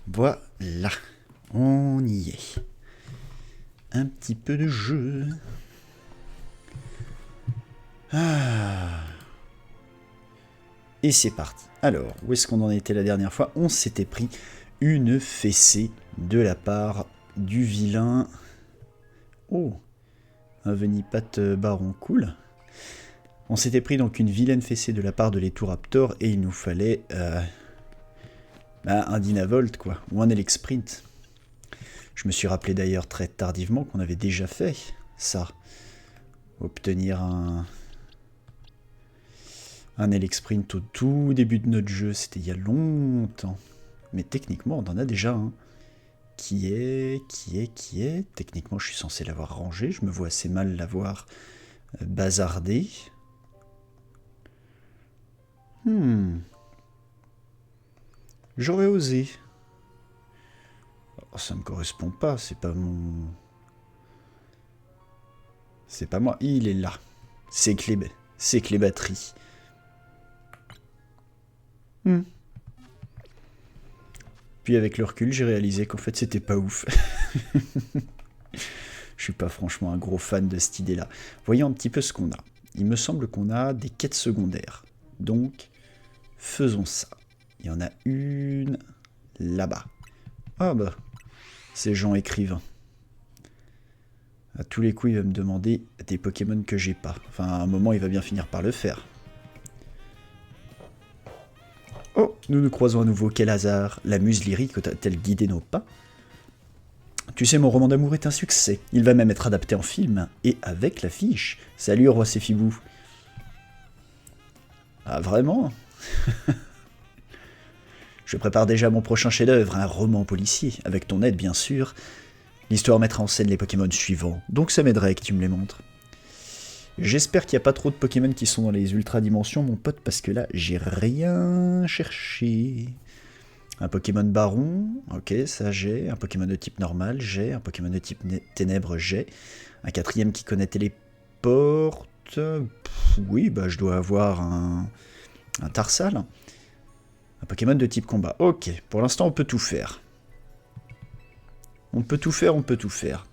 Voilà, on y est. Un petit peu de jeu. Et c'est parti. Alors, où est-ce qu'on en était la dernière fois? On s'était pris une fessée de la part du vilain... Oh, un Venipat Baron, cool. On s'était pris donc une vilaine fessée de la part de l'Eturaptor et il nous fallait un Dynavolt, quoi, ou un Elexprint. Je me suis rappelé d'ailleurs très tardivement qu'on avait déjà fait ça. Obtenir un Elexprint au tout début de notre jeu, c'était il y a longtemps. Mais techniquement, on en a déjà un. Qui est... Techniquement, je suis censé l'avoir rangé. Je me vois assez mal l'avoir bazardé. J'aurais osé. Oh, ça me correspond pas, c'est pas mon... C'est pas moi. Il est là. C'est que les batteries. Puis avec le recul, j'ai réalisé qu'en fait, c'était pas ouf. Je suis pas franchement un gros fan de cette idée-là. Voyons un petit peu ce qu'on a. Il me semble qu'on a des quêtes secondaires. Donc, faisons ça. Il y en a une là-bas. Ah bah, c'est Jean écrivain. À tous les coups, il va me demander des Pokémon que j'ai pas. Enfin, à un moment, il va bien finir par le faire. Oh, nous nous croisons à nouveau, quel hasard. La muse lyrique a-t-elle guidé nos pas? Tu sais, mon roman d'amour est un succès. Il va même être adapté en film, et avec l'affiche. Salut, roi Séphibou. Ah, vraiment? Je prépare déjà mon prochain chef-d'œuvre, un roman policier, avec ton aide bien sûr. L'histoire mettra en scène les Pokémon suivants, donc ça m'aiderait que tu me les montres. J'espère qu'il n'y a pas trop de Pokémon qui sont dans les ultra-dimensions, mon pote, parce que là, j'ai rien cherché. Un Pokémon Baron, ok, ça j'ai. Un Pokémon de type normal, j'ai. Un Pokémon de type ténèbres, j'ai. Un quatrième qui connaît téléporte. Oui, bah je dois avoir un Tarsal. Un Pokémon de type combat. Ok, pour l'instant on peut tout faire. On peut tout faire.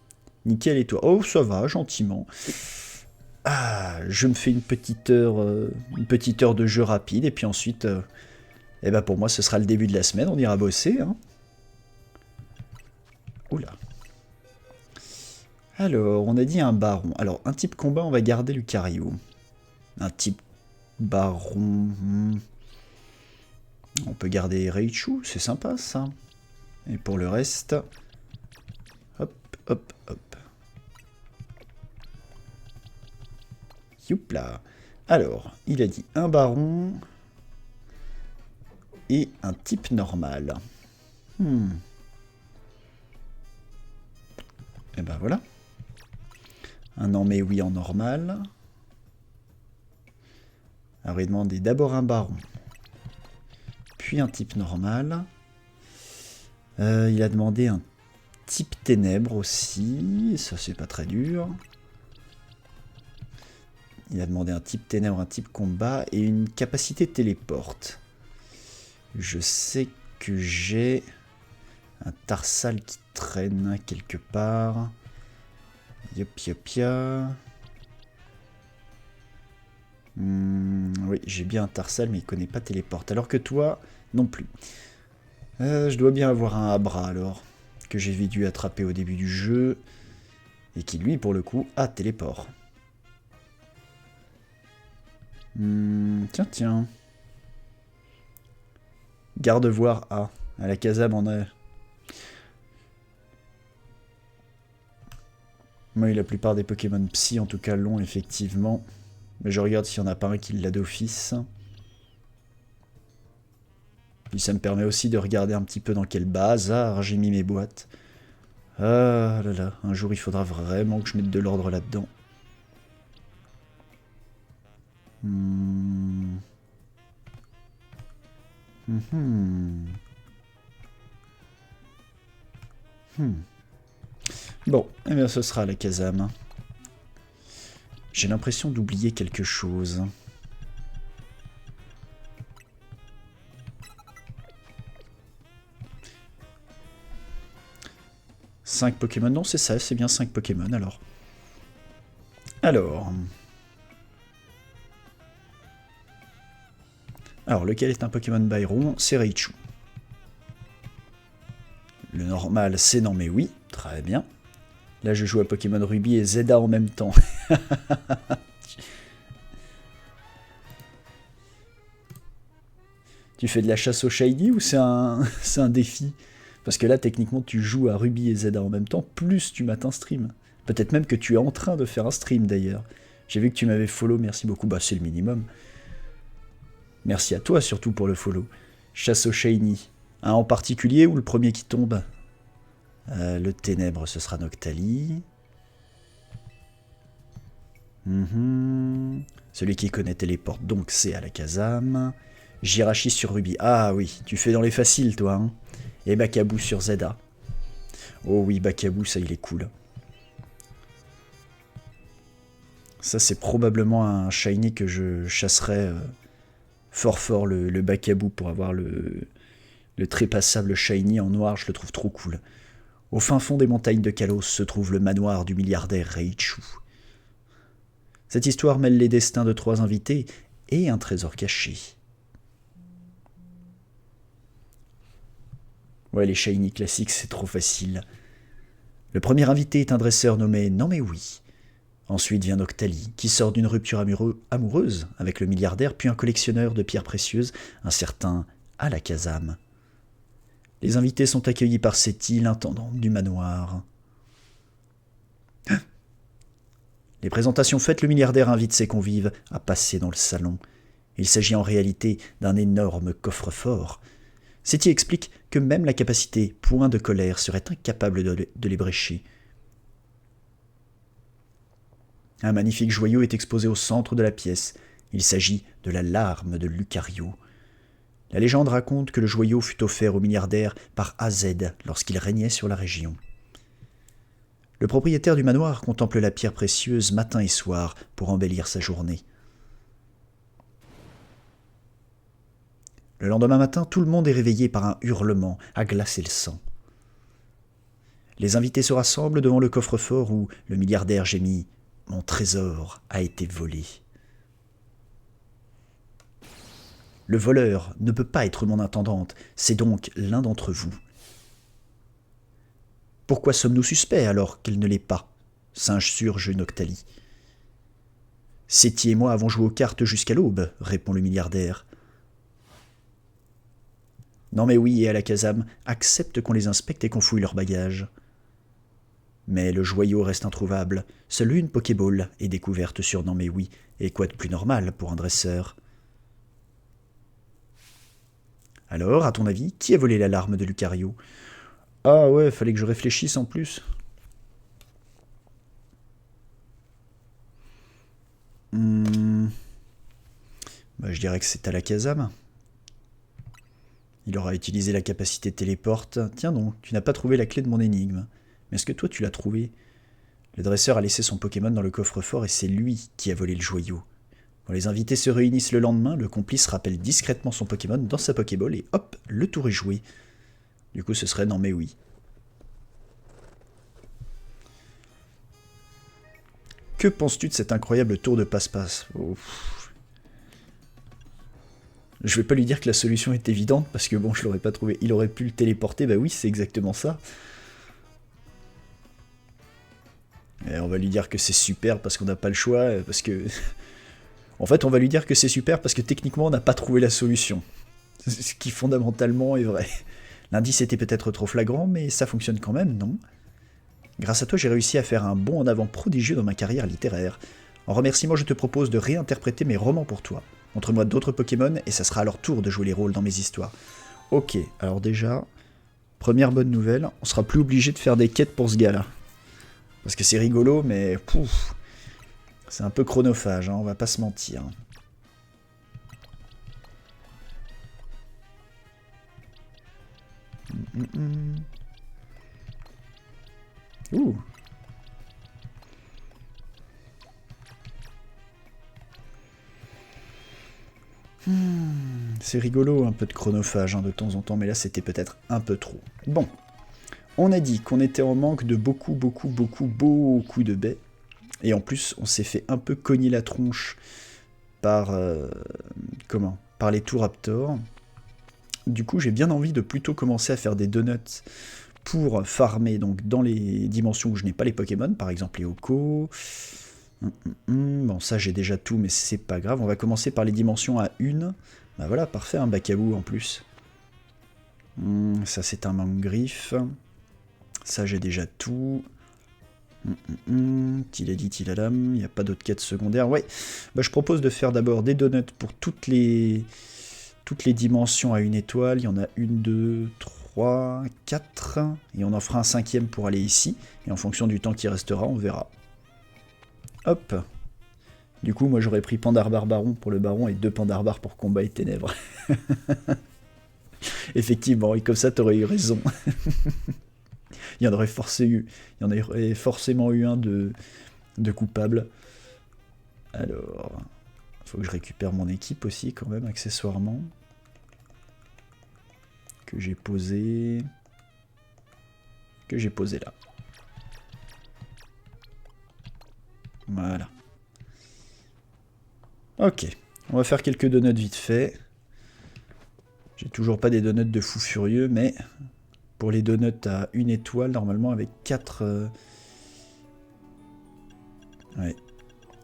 Nickel, et toi? Oh, ça va, gentiment. Ah, je me fais une petite heure de jeu rapide, et puis ensuite, pour moi, ce sera le début de la semaine, on ira bosser. Hein. Oula. Alors, on a dit un baron. Alors, un type combat, on va garder Lucario. Un type baron... On peut garder Raichu, c'est sympa, ça. Et pour le reste... Hop, hop, hop. Youpla. Alors, il a dit un baron et un type normal. Et ben voilà. Un en mais oui en normal. Alors il demandait d'abord un baron, puis un type normal. Il a demandé un type ténèbres aussi, ça c'est pas très dur. Il a demandé un type ténèbres, un type combat et une capacité téléporte. Je sais que j'ai un Tarsal qui traîne quelque part. Yop yop ya. Oui, j'ai bien un Tarsal mais il connaît pas téléporte. Alors que toi, non plus. Je dois bien avoir un Abra alors, que j'ai dû attraper au début du jeu. Et qui lui, pour le coup, a téléport. Tiens. Garde-voir A. À la Kazam en a. Moi, la plupart des Pokémon Psy, en tout cas, l'ont effectivement. Mais je regarde s'il n'y en a pas un qui l'a d'office. Puis ça me permet aussi de regarder un petit peu dans quel bazar j'ai mis mes boîtes. Ah là là, un jour il faudra vraiment que je mette de l'ordre là-dedans. Bon, eh bien ce sera la Kazam. J'ai l'impression d'oublier quelque chose. 5 Pokémon, non c'est ça, c'est bien 5 Pokémon alors. Alors, lequel est un Pokémon Byron? C'est Raichu. Le normal, c'est non mais oui, très bien. Là, je joue à Pokémon Ruby et Zelda en même temps. Tu fais de la chasse au shiny ou c'est un défi? Parce que là, techniquement, tu joues à Ruby et Zelda en même temps, plus tu mates un stream. Peut-être même que tu es en train de faire un stream, d'ailleurs. J'ai vu que tu m'avais follow, merci beaucoup. Bah, c'est le minimum. Merci à toi, surtout, pour le follow. Chasse au shiny. Un en particulier ou le premier qui tombe? Le ténèbre, ce sera Noctali. Celui qui connaît téléporte, donc c'est Alakazam. Jirachi sur Ruby. Ah oui, tu fais dans les faciles, toi. Hein. Et Bakabou sur Zelda. Oh oui, Bakabou, ça, il est cool. Ça, c'est probablement un shiny que je chasserais fort le Bakabou pour avoir le trépassable shiny en noir. Je le trouve trop cool. Au fin fond des montagnes de Kalos se trouve le manoir du milliardaire Raichu. Cette histoire mêle les destins de 3 invités et un trésor caché. Ouais, les shiny classiques, c'est trop facile. Le premier invité est un dresseur nommé Non mais oui. Ensuite vient Noctali, qui sort d'une rupture amoureuse avec le milliardaire, puis un collectionneur de pierres précieuses, un certain Alakazam. Les invités sont accueillis par Seti, l'intendante du manoir. Les présentations faites, le milliardaire invite ses convives à passer dans le salon. Il s'agit en réalité d'un énorme coffre-fort. Seti explique que même la capacité point de colère serait incapable de les brécher. Un magnifique joyau est exposé au centre de la pièce. Il s'agit de la larme de Lucario. La légende raconte que le joyau fut offert au milliardaire par AZ lorsqu'il régnait sur la région. Le propriétaire du manoir contemple la pierre précieuse matin et soir pour embellir sa journée. Le lendemain matin, tout le monde est réveillé par un hurlement à glacer le sang. Les invités se rassemblent devant le coffre-fort où le milliardaire gémit « Mon trésor a été volé ». Le voleur ne peut pas être mon intendante, c'est donc l'un d'entre vous. Pourquoi sommes-nous suspects alors qu'elle ne l'est pas? Singe surge Noctali. Seti et moi avons joué aux cartes jusqu'à l'aube, répond le milliardaire. Non mais oui, et Alakazam accepte qu'on les inspecte et qu'on fouille leurs bagages. Mais le joyau reste introuvable. Seule une Pokéball est découverte sur Non mais oui, et quoi de plus normal pour un dresseur? Alors, à ton avis, qui a volé l'alarme de Lucario? Ah ouais, fallait que je réfléchisse en plus. Bah, je dirais que c'est Alakazam. Il aura utilisé la capacité téléporte. Tiens donc, tu n'as pas trouvé la clé de mon énigme. Mais est-ce que toi tu l'as trouvé? Le dresseur a laissé son Pokémon dans le coffre-fort et c'est lui qui a volé le joyau. Quand les invités se réunissent le lendemain, le complice rappelle discrètement son Pokémon dans sa Pokéball et hop, le tour est joué. Du coup, ce serait non mais oui. Que penses-tu de cet incroyable tour de passe-passe? Je vais pas lui dire que la solution est évidente, parce que bon, je l'aurais pas trouvé. Il aurait pu le téléporter, bah oui, c'est exactement ça. Et on va lui dire que c'est super parce qu'on n'a pas le choix, parce que... En fait, on va lui dire que c'est super parce que techniquement, on n'a pas trouvé la solution. Ce qui fondamentalement est vrai. L'indice était peut-être trop flagrant, mais ça fonctionne quand même, non? Grâce à toi, j'ai réussi à faire un bond en avant prodigieux dans ma carrière littéraire. En remerciement, je te propose de réinterpréter mes romans pour toi. Montre-moi d'autres Pokémon et ça sera à leur tour de jouer les rôles dans mes histoires. Ok, alors déjà, première bonne nouvelle, on sera plus obligé de faire des quêtes pour ce gars-là. Parce que c'est rigolo, mais pouf, c'est un peu chronophage, hein, on va pas se mentir. Ouh. C'est rigolo, un peu de chronophage hein, de temps en temps, mais là c'était peut-être un peu trop. Bon, On a dit qu'on était en manque de beaucoup de baies. Et en plus, on s'est fait un peu cogner la tronche par, par les Touraptors. Du coup, j'ai bien envie de plutôt commencer à faire des donuts pour farmer donc, dans les dimensions où je n'ai pas les Pokémon, par exemple les Oko. Bon, ça j'ai déjà tout, mais c'est pas grave. On va commencer par les dimensions à 1. Bah voilà, parfait, un Bakabou en plus. Ça c'est un Mangriffe. Ça j'ai déjà tout. Tiladi tiladam, il n'y a pas d'autres quêtes secondaires. Ouais, bah, je propose de faire d'abord des donuts pour toutes les dimensions à 1 étoile. Il y en a 1, 2, 3, 4. Et on en fera un 5e pour aller ici. Et en fonction du temps qui restera, on verra. Hop. Du coup, moi j'aurais pris Pandarbar Baron pour le Baron et 2 Pandarbar pour Combat et Ténèbres. Effectivement, et comme ça t'aurais eu raison. Il y en aurait forcément eu un de coupable. Alors, il faut que je récupère mon équipe aussi quand même, accessoirement. Que j'ai posé là. Voilà. Ok, on va faire quelques donuts vite fait. J'ai toujours pas des donuts de fou furieux, mais pour les donuts à 1 étoile, normalement avec 4... Ouais.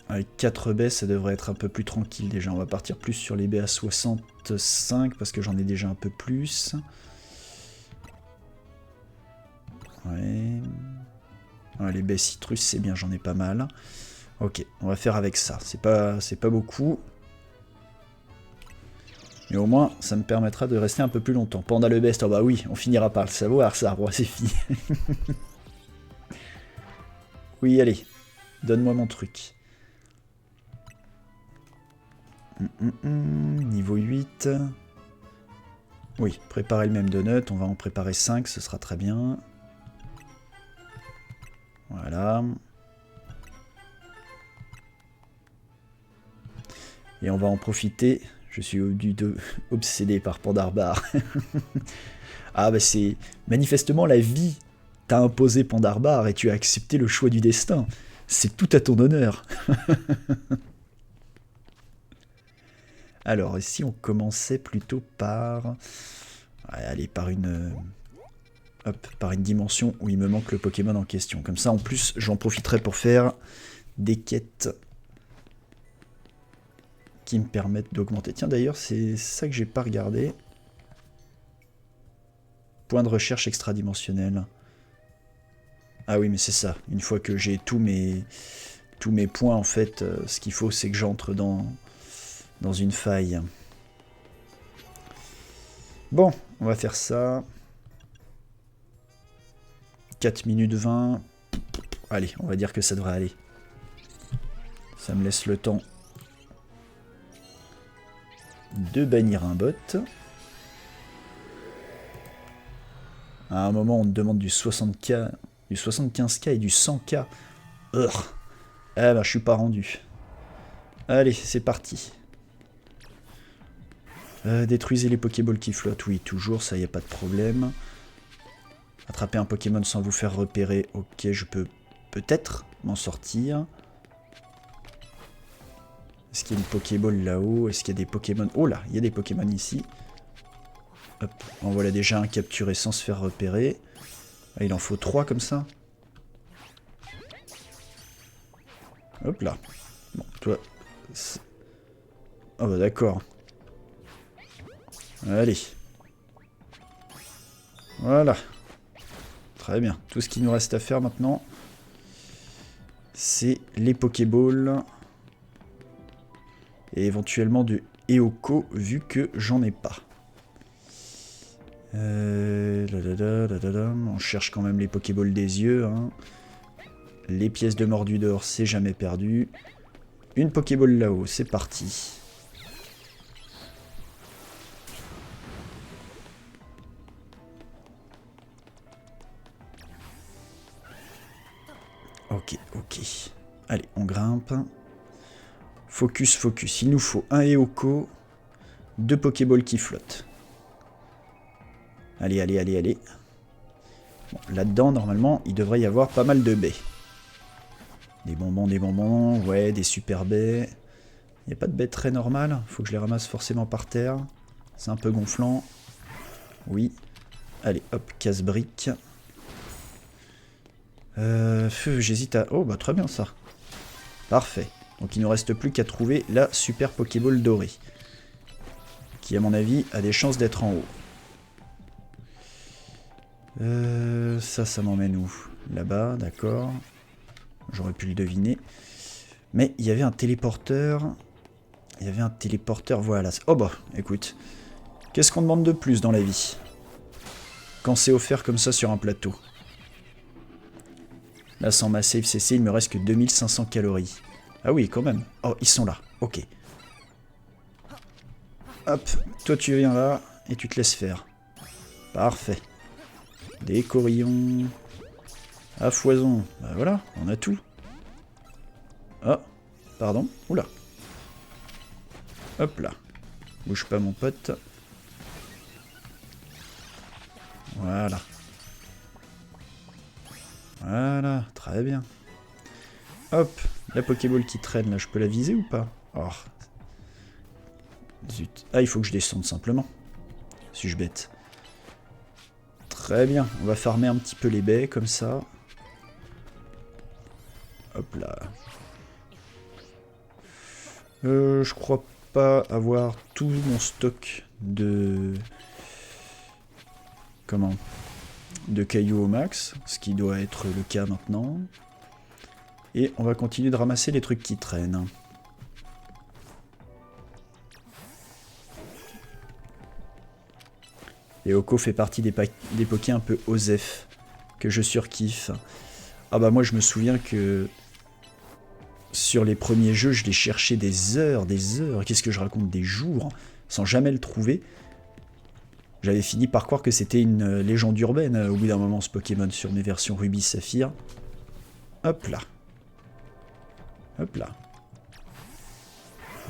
Avec 4 baies, ça devrait être un peu plus tranquille déjà. On va partir plus sur les baies à 65, parce que j'en ai déjà un peu plus. Ouais. Ouais, les baies citrus, c'est bien, j'en ai pas mal. Ok, on va faire avec ça. C'est pas beaucoup. Mais au moins, ça me permettra de rester un peu plus longtemps. Panda le best, oh bah oui, on finira par le savoir, ça, bon, c'est fini. Oui, allez, donne-moi mon truc. Niveau 8. Oui, préparer le même donut, on va en préparer 5, ce sera très bien. Voilà. Et on va en profiter. Je suis obsédé par Pandarbar. Ah bah c'est... Manifestement la vie t'a imposé Pandarbar et tu as accepté le choix du destin. C'est tout à ton honneur. Alors, si on commençait plutôt par... Allez, par une... Hop, par une dimension où il me manque le Pokémon en question. Comme ça, en plus, j'en profiterai pour faire des quêtes qui me permettent d'augmenter. Tiens, d'ailleurs, c'est ça que j'ai pas regardé. Point de recherche extradimensionnel. Ah oui, mais c'est ça. Une fois que j'ai tous mes points, en fait, ce qu'il faut, c'est que j'entre dans une faille. Bon, on va faire ça. 4 minutes 20. Allez, on va dire que ça devrait aller. Ça me laisse le temps de bannir un bot. À un moment, on te demande du 60K, du 75K et du 100K. Ah bah, je suis pas rendu. Allez, c'est parti. Détruisez les Pokéballs qui flottent. Oui, toujours, ça y a pas de problème. Attraper un Pokémon sans vous faire repérer. Ok, je peux peut-être m'en sortir. Est-ce qu'il y a une Pokéball là-haut? Est-ce qu'il y a des Pokémon? Oh là, il y a des Pokémon ici. Hop, en voilà déjà un capturé sans se faire repérer. Ah, il en faut 3 comme ça. Hop là. Bon, toi... Oh bah d'accord. Allez. Voilà. Très bien. Tout ce qu'il nous reste à faire maintenant, c'est les Pokéballs. Et éventuellement de Eoko, vu que j'en ai pas. On cherche quand même les Pokéballs des yeux. Hein. Les pièces de mordu d'or, c'est jamais perdu. Une Pokéball là-haut, c'est parti. Ok, ok. Allez, on grimpe. Focus, focus. Il nous faut un Eoko, 2 Pokéballs qui flottent. Allez, allez, allez, allez. Bon, là-dedans, normalement, il devrait y avoir pas mal de baies. Des bonbons, ouais, des super baies. Il n'y a pas de baies très normales, faut que je les ramasse forcément par terre. C'est un peu gonflant. Oui. Allez, hop, casse-brique. J'hésite à... Oh, bah très bien ça. Parfait. Donc il ne nous reste plus qu'à trouver la super Pokéball dorée. Qui, à mon avis, a des chances d'être en haut. Ça m'emmène où? Là-bas, d'accord. J'aurais pu le deviner. Mais il y avait un téléporteur. Il y avait un téléporteur, voilà. Oh bah, écoute. Qu'est-ce qu'on demande de plus dans la vie? Quand c'est offert comme ça sur un plateau. Là, sans ma save CC, il me reste que 2500 calories. Ah oui, quand même. Oh, ils sont là. Ok. Hop, toi tu viens là et tu te laisses faire. Parfait. Des corillons. À foison. Bah voilà, on a tout. Oh, pardon. Oula. Hop là. Bouge pas mon pote. Voilà. Voilà, très bien. Hop, la Pokéball qui traîne là, je peux la viser ou pas? Oh. Zut. Ah, il faut que je descende simplement. Suis-je bête? Très bien, on va farmer un petit peu les baies comme ça. Hop là. Je crois pas avoir tout mon stock de... Comment? De cailloux au max, ce qui doit être le cas maintenant. Et on va continuer de ramasser les trucs qui traînent. Et Oko fait partie des pokés un peu osef, que je surkiffe. Ah bah moi je me souviens que sur les premiers jeux, je les cherchais des heures, qu'est-ce que je raconte, des jours, sans jamais le trouver. J'avais fini par croire que c'était une légende urbaine au bout d'un moment ce Pokémon sur mes versions Ruby Saphir. Hop là. Hop là.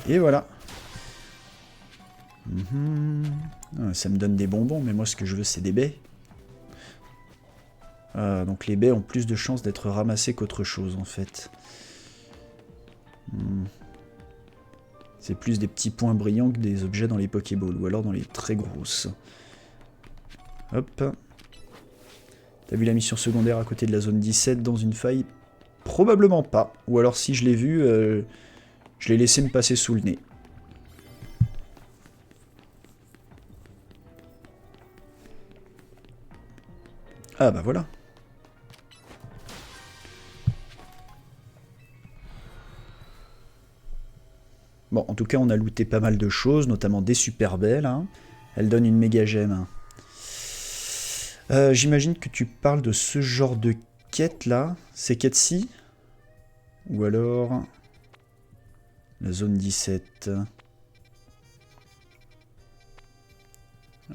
Et voilà. Ça me donne des bonbons, mais moi ce que je veux c'est des baies. Donc les baies ont plus de chances d'être ramassées qu'autre chose en fait. C'est plus des petits points brillants que des objets dans les Pokéballs, ou alors dans les très grosses. Hop. T'as vu la mission secondaire à côté de la zone 17 dans une faille? Probablement pas. Ou alors si je l'ai vu, je l'ai laissé me passer sous le nez. Ah bah voilà. Bon, en tout cas, on a looté pas mal de choses, notamment des super belles. Hein. Elle donne une méga gemme. J'imagine que tu parles de ce genre de quête là. Ces quêtes-ci? Ou alors... La zone 17.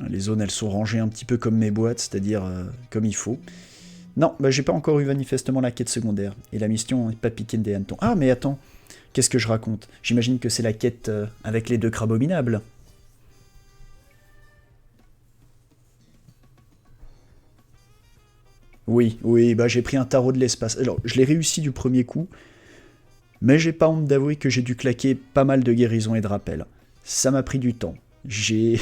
Les zones, elles sont rangées un petit peu comme mes boîtes, c'est-à-dire comme il faut. Non, bah j'ai pas encore eu manifestement la quête secondaire. Et la mission n'est pas piquée des hannetons. Ah, mais attends, qu'est-ce que je raconte? J'imagine que c'est la quête avec les 2 crabominables. Oui, oui, bah j'ai pris un tarot de l'espace. Alors, je l'ai réussi du premier coup, mais j'ai pas honte d'avouer que j'ai dû claquer pas mal de guérisons et de rappels. Ça m'a pris du temps. J'ai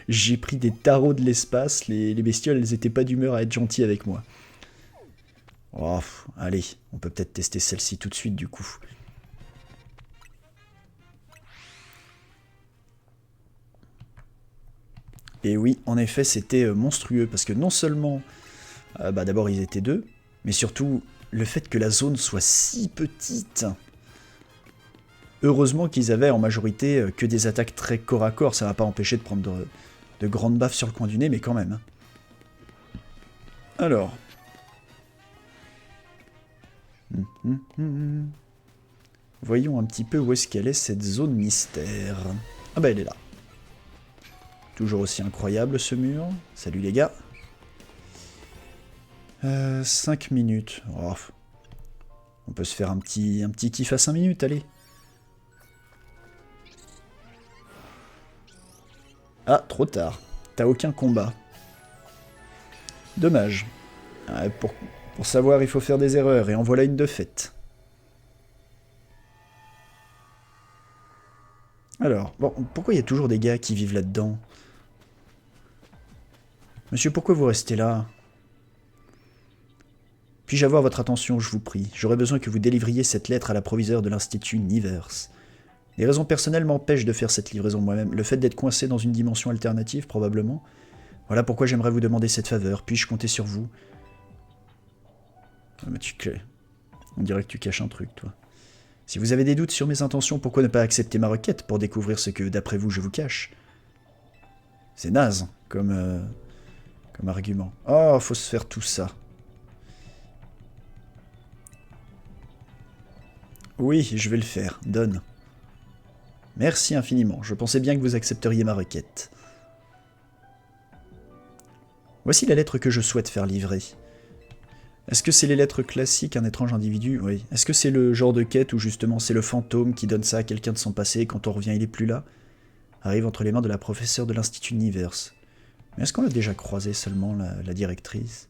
j'ai pris des tarots de l'espace, les bestioles, elles étaient pas d'humeur à être gentilles avec moi. Oh, allez, on peut peut-être tester celle-ci tout de suite du coup. Et oui, en effet, c'était monstrueux, parce que non seulement, bah d'abord ils étaient 2, mais surtout le fait que la zone soit si petite. Heureusement qu'ils avaient en majorité que des attaques très corps à corps, ça m'a pas empêché de prendre de grandes baffes sur le coin du nez, mais quand même. Alors. Voyons un petit peu où est-ce qu'elle est cette zone mystère. Ah bah elle est là. Toujours aussi incroyable ce mur. Salut les gars. 5 minutes. Oh. On peut se faire un petit kiff à 5 minutes, allez. Ah, trop tard. T'as aucun combat. Dommage. Pour savoir, il faut faire des erreurs, et en voilà une de faite. Alors, bon, pourquoi il y a toujours des gars qui vivent là-dedans? Monsieur, pourquoi vous restez là? Puis-je avoir votre attention, je vous prie? J'aurais besoin que vous délivriez cette lettre à la proviseure de l'Institut Nivers. Des raisons personnelles m'empêchent de faire cette livraison moi-même. Le fait d'être coincé dans une dimension alternative, probablement. Voilà pourquoi j'aimerais vous demander cette faveur. Puis-je compter sur vous? Ah, mais on dirait que tu caches un truc, toi. Si vous avez des doutes sur mes intentions, pourquoi ne pas accepter ma requête pour découvrir ce que, d'après vous, je vous cache? C'est naze, comme argument. Oh, faut se faire tout ça. Oui, je vais le faire. Donne. Merci infiniment. Je pensais bien que vous accepteriez ma requête. Voici la lettre que je souhaite faire livrer. Est-ce que c'est les lettres classiques, un étrange individu? Oui. Est-ce que c'est le genre de quête où justement c'est le fantôme qui donne ça à quelqu'un de son passé et quand on revient il est plus là? Arrive entre les mains de la professeure de l'Institut Nivers. Mais est-ce qu'on l'a déjà croisé seulement, la directrice?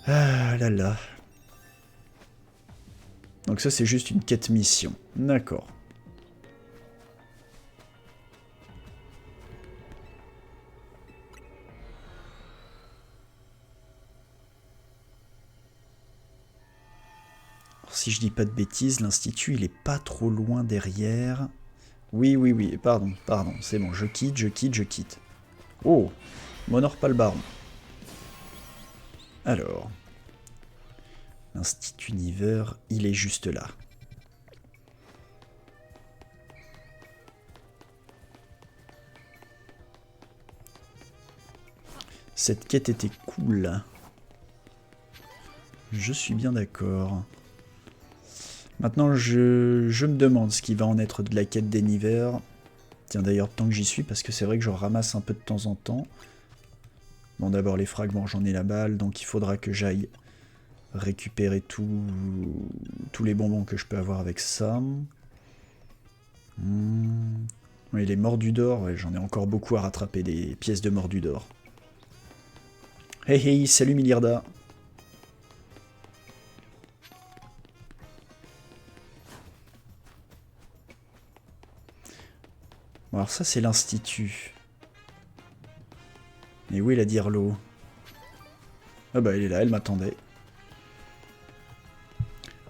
Ah là là. Donc ça c'est juste une quête mission. D'accord. Alors, si je dis pas de bêtises, l'institut il est pas trop loin derrière. Oui, oui, oui, pardon, c'est bon, je quitte. Oh, m'honore pas le baron. Alors, l'Institut Nivers, il est juste là. Cette quête était cool. Je suis bien d'accord. Maintenant, je me demande ce qui va en être de la quête des Nivers. Tiens, d'ailleurs, tant que j'y suis, parce que c'est vrai que j'en ramasse un peu de temps en temps. Bon, d'abord, les fragments, j'en ai la balle, donc il faudra que j'aille récupérer tous les bonbons que je peux avoir avec ça. Oui, les mordus d'or, ouais, j'en ai encore beaucoup à rattraper, des pièces de mordus d'or. Hey hey, salut Miliarda. Bon, alors ça c'est l'institut. Mais où est la Dirlo? Ah bah elle est là, elle m'attendait.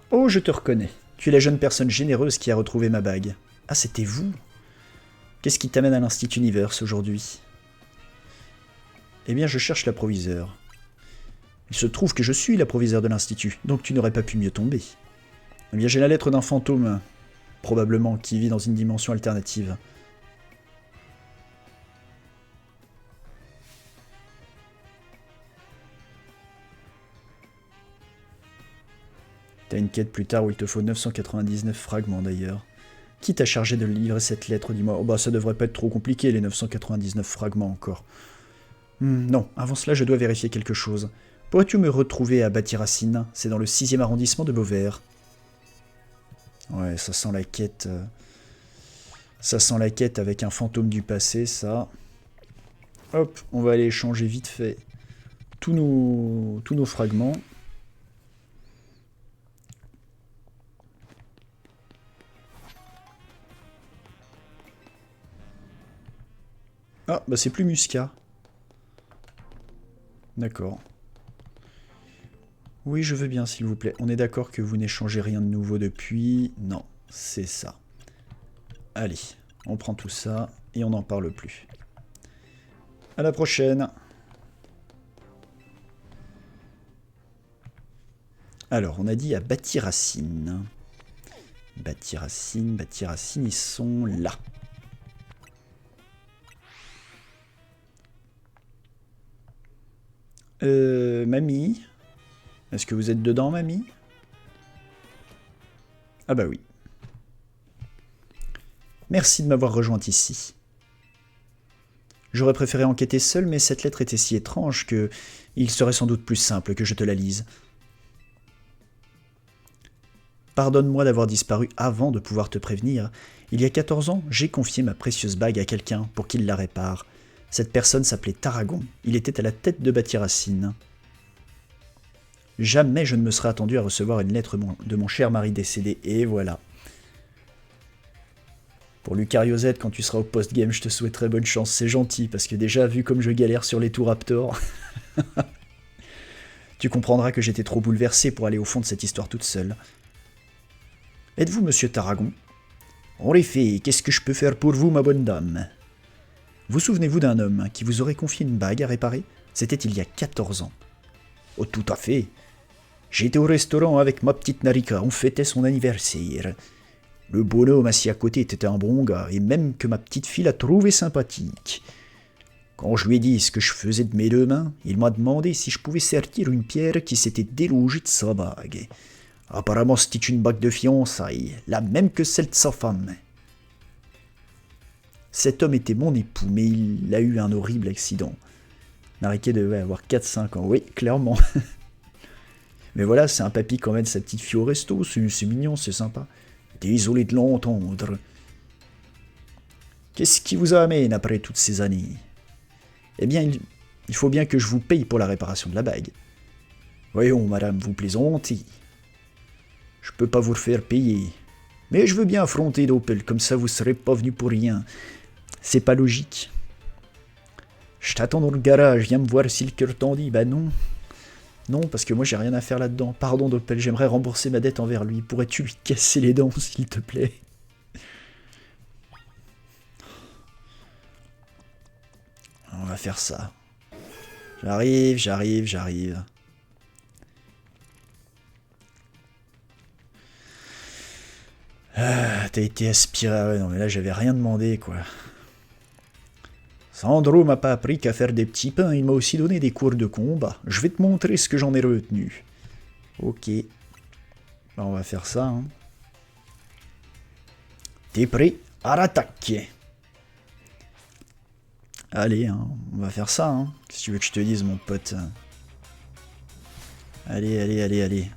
Oh, je te reconnais. Tu es la jeune personne généreuse qui a retrouvé ma bague. Ah, c'était vous? Qu'est-ce qui t'amène à l'Institut Nivers aujourd'hui? Eh bien, je cherche la proviseure. Il se trouve que je suis la proviseure de l'Institut, donc tu n'aurais pas pu mieux tomber. Eh bien, j'ai la lettre d'un fantôme, probablement, qui vit dans une dimension alternative. T'as une quête plus tard où il te faut 999 fragments d'ailleurs. Qui t'a chargé de livrer cette lettre, dis-moi? Oh bah ça devrait pas être trop compliqué, les 999 fragments encore. Non, avant cela je dois vérifier quelque chose. Pourrais-tu me retrouver à Bâtie-Racine? C'est dans le 6e arrondissement de Beauvert. Ouais, ça sent la quête. Ça sent la quête avec un fantôme du passé, ça. Hop, on va aller échanger vite fait tous nos fragments. Ah, bah c'est plus Muscat. D'accord. Oui, je veux bien, s'il vous plaît. On est d'accord que vous n'échangez rien de nouveau depuis... Non, c'est ça. Allez, on prend tout ça et on n'en parle plus. À la prochaine. Alors, on a dit à Bâtie-Racine. Bâtie-Racine, ils sont là. Mamie? Est-ce que vous êtes dedans, mamie? Ah bah oui. Merci de m'avoir rejointe ici. J'aurais préféré enquêter seul, mais cette lettre était si étrange que il serait sans doute plus simple que je te la lise. Pardonne-moi d'avoir disparu avant de pouvoir te prévenir. Il y a 14 ans, j'ai confié ma précieuse bague à quelqu'un pour qu'il la répare. Cette personne s'appelait Tarragon. Il était à la tête de Baty-Racine. Jamais je ne me serais attendu à recevoir une lettre de mon cher mari décédé, et voilà. Pour Lucario-Z, quand tu seras au post-game, je te souhaiterais bonne chance, c'est gentil, parce que déjà, vu comme je galère sur les tours Raptor, tu comprendras que j'étais trop bouleversé pour aller au fond de cette histoire toute seule. Êtes-vous monsieur Tarragon? En effet, qu'est-ce que je peux faire pour vous, ma bonne dame? Vous souvenez-vous d'un homme qui vous aurait confié une bague à réparer? C'était il y a 14 ans. Oh, tout à fait. J'étais au restaurant avec ma petite Narika, on fêtait son anniversaire. Le bonhomme assis à côté était un bon gars, et même que ma petite fille l'a trouvé sympathique. Quand je lui ai dit ce que je faisais de mes deux mains, il m'a demandé si je pouvais sortir une pierre qui s'était délogée de sa bague. Apparemment c'était une bague de fiançailles, la même que celle de sa femme. Cet homme était mon époux, mais il a eu un horrible accident. Narika devait avoir 4-5 ans, oui, clairement. Mais voilà, c'est un papy qui emmène sa petite fille au resto, c'est mignon, c'est sympa. Désolé de l'entendre. Qu'est-ce qui vous amène après toutes ces années? Eh bien, il faut bien que je vous paye pour la réparation de la bague. Voyons, madame, vous plaisantez. Je peux pas vous le faire payer. Mais je veux bien affronter Doppel, comme ça vous serez pas venu pour rien. C'est pas logique. Je t'attends dans le garage, viens me voir si le cœur t'en dit. Bah non. Non, parce que moi j'ai rien à faire là-dedans. Pardon Doppel, j'aimerais rembourser ma dette envers lui. Pourrais-tu lui casser les dents, s'il te plaît? On va faire ça. J'arrive. Ah, t'as été aspiré. Ouais, non mais là j'avais rien demandé, quoi. Sandro m'a pas appris qu'à faire des petits pains, il m'a aussi donné des cours de combat. Je vais te montrer ce que j'en ai retenu. Ok. Ben, on va faire ça. Hein. T'es prêt? À l'attaque. Allez, hein, on va faire ça. Hein. Qu'est-ce que tu veux que je te dise, mon pote? Allez.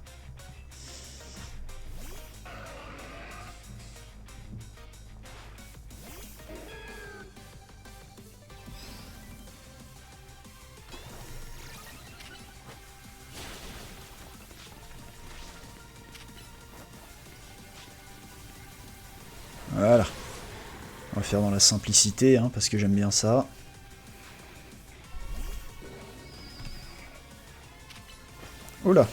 Voilà. On va faire dans la simplicité, hein, parce que j'aime bien ça. Oula.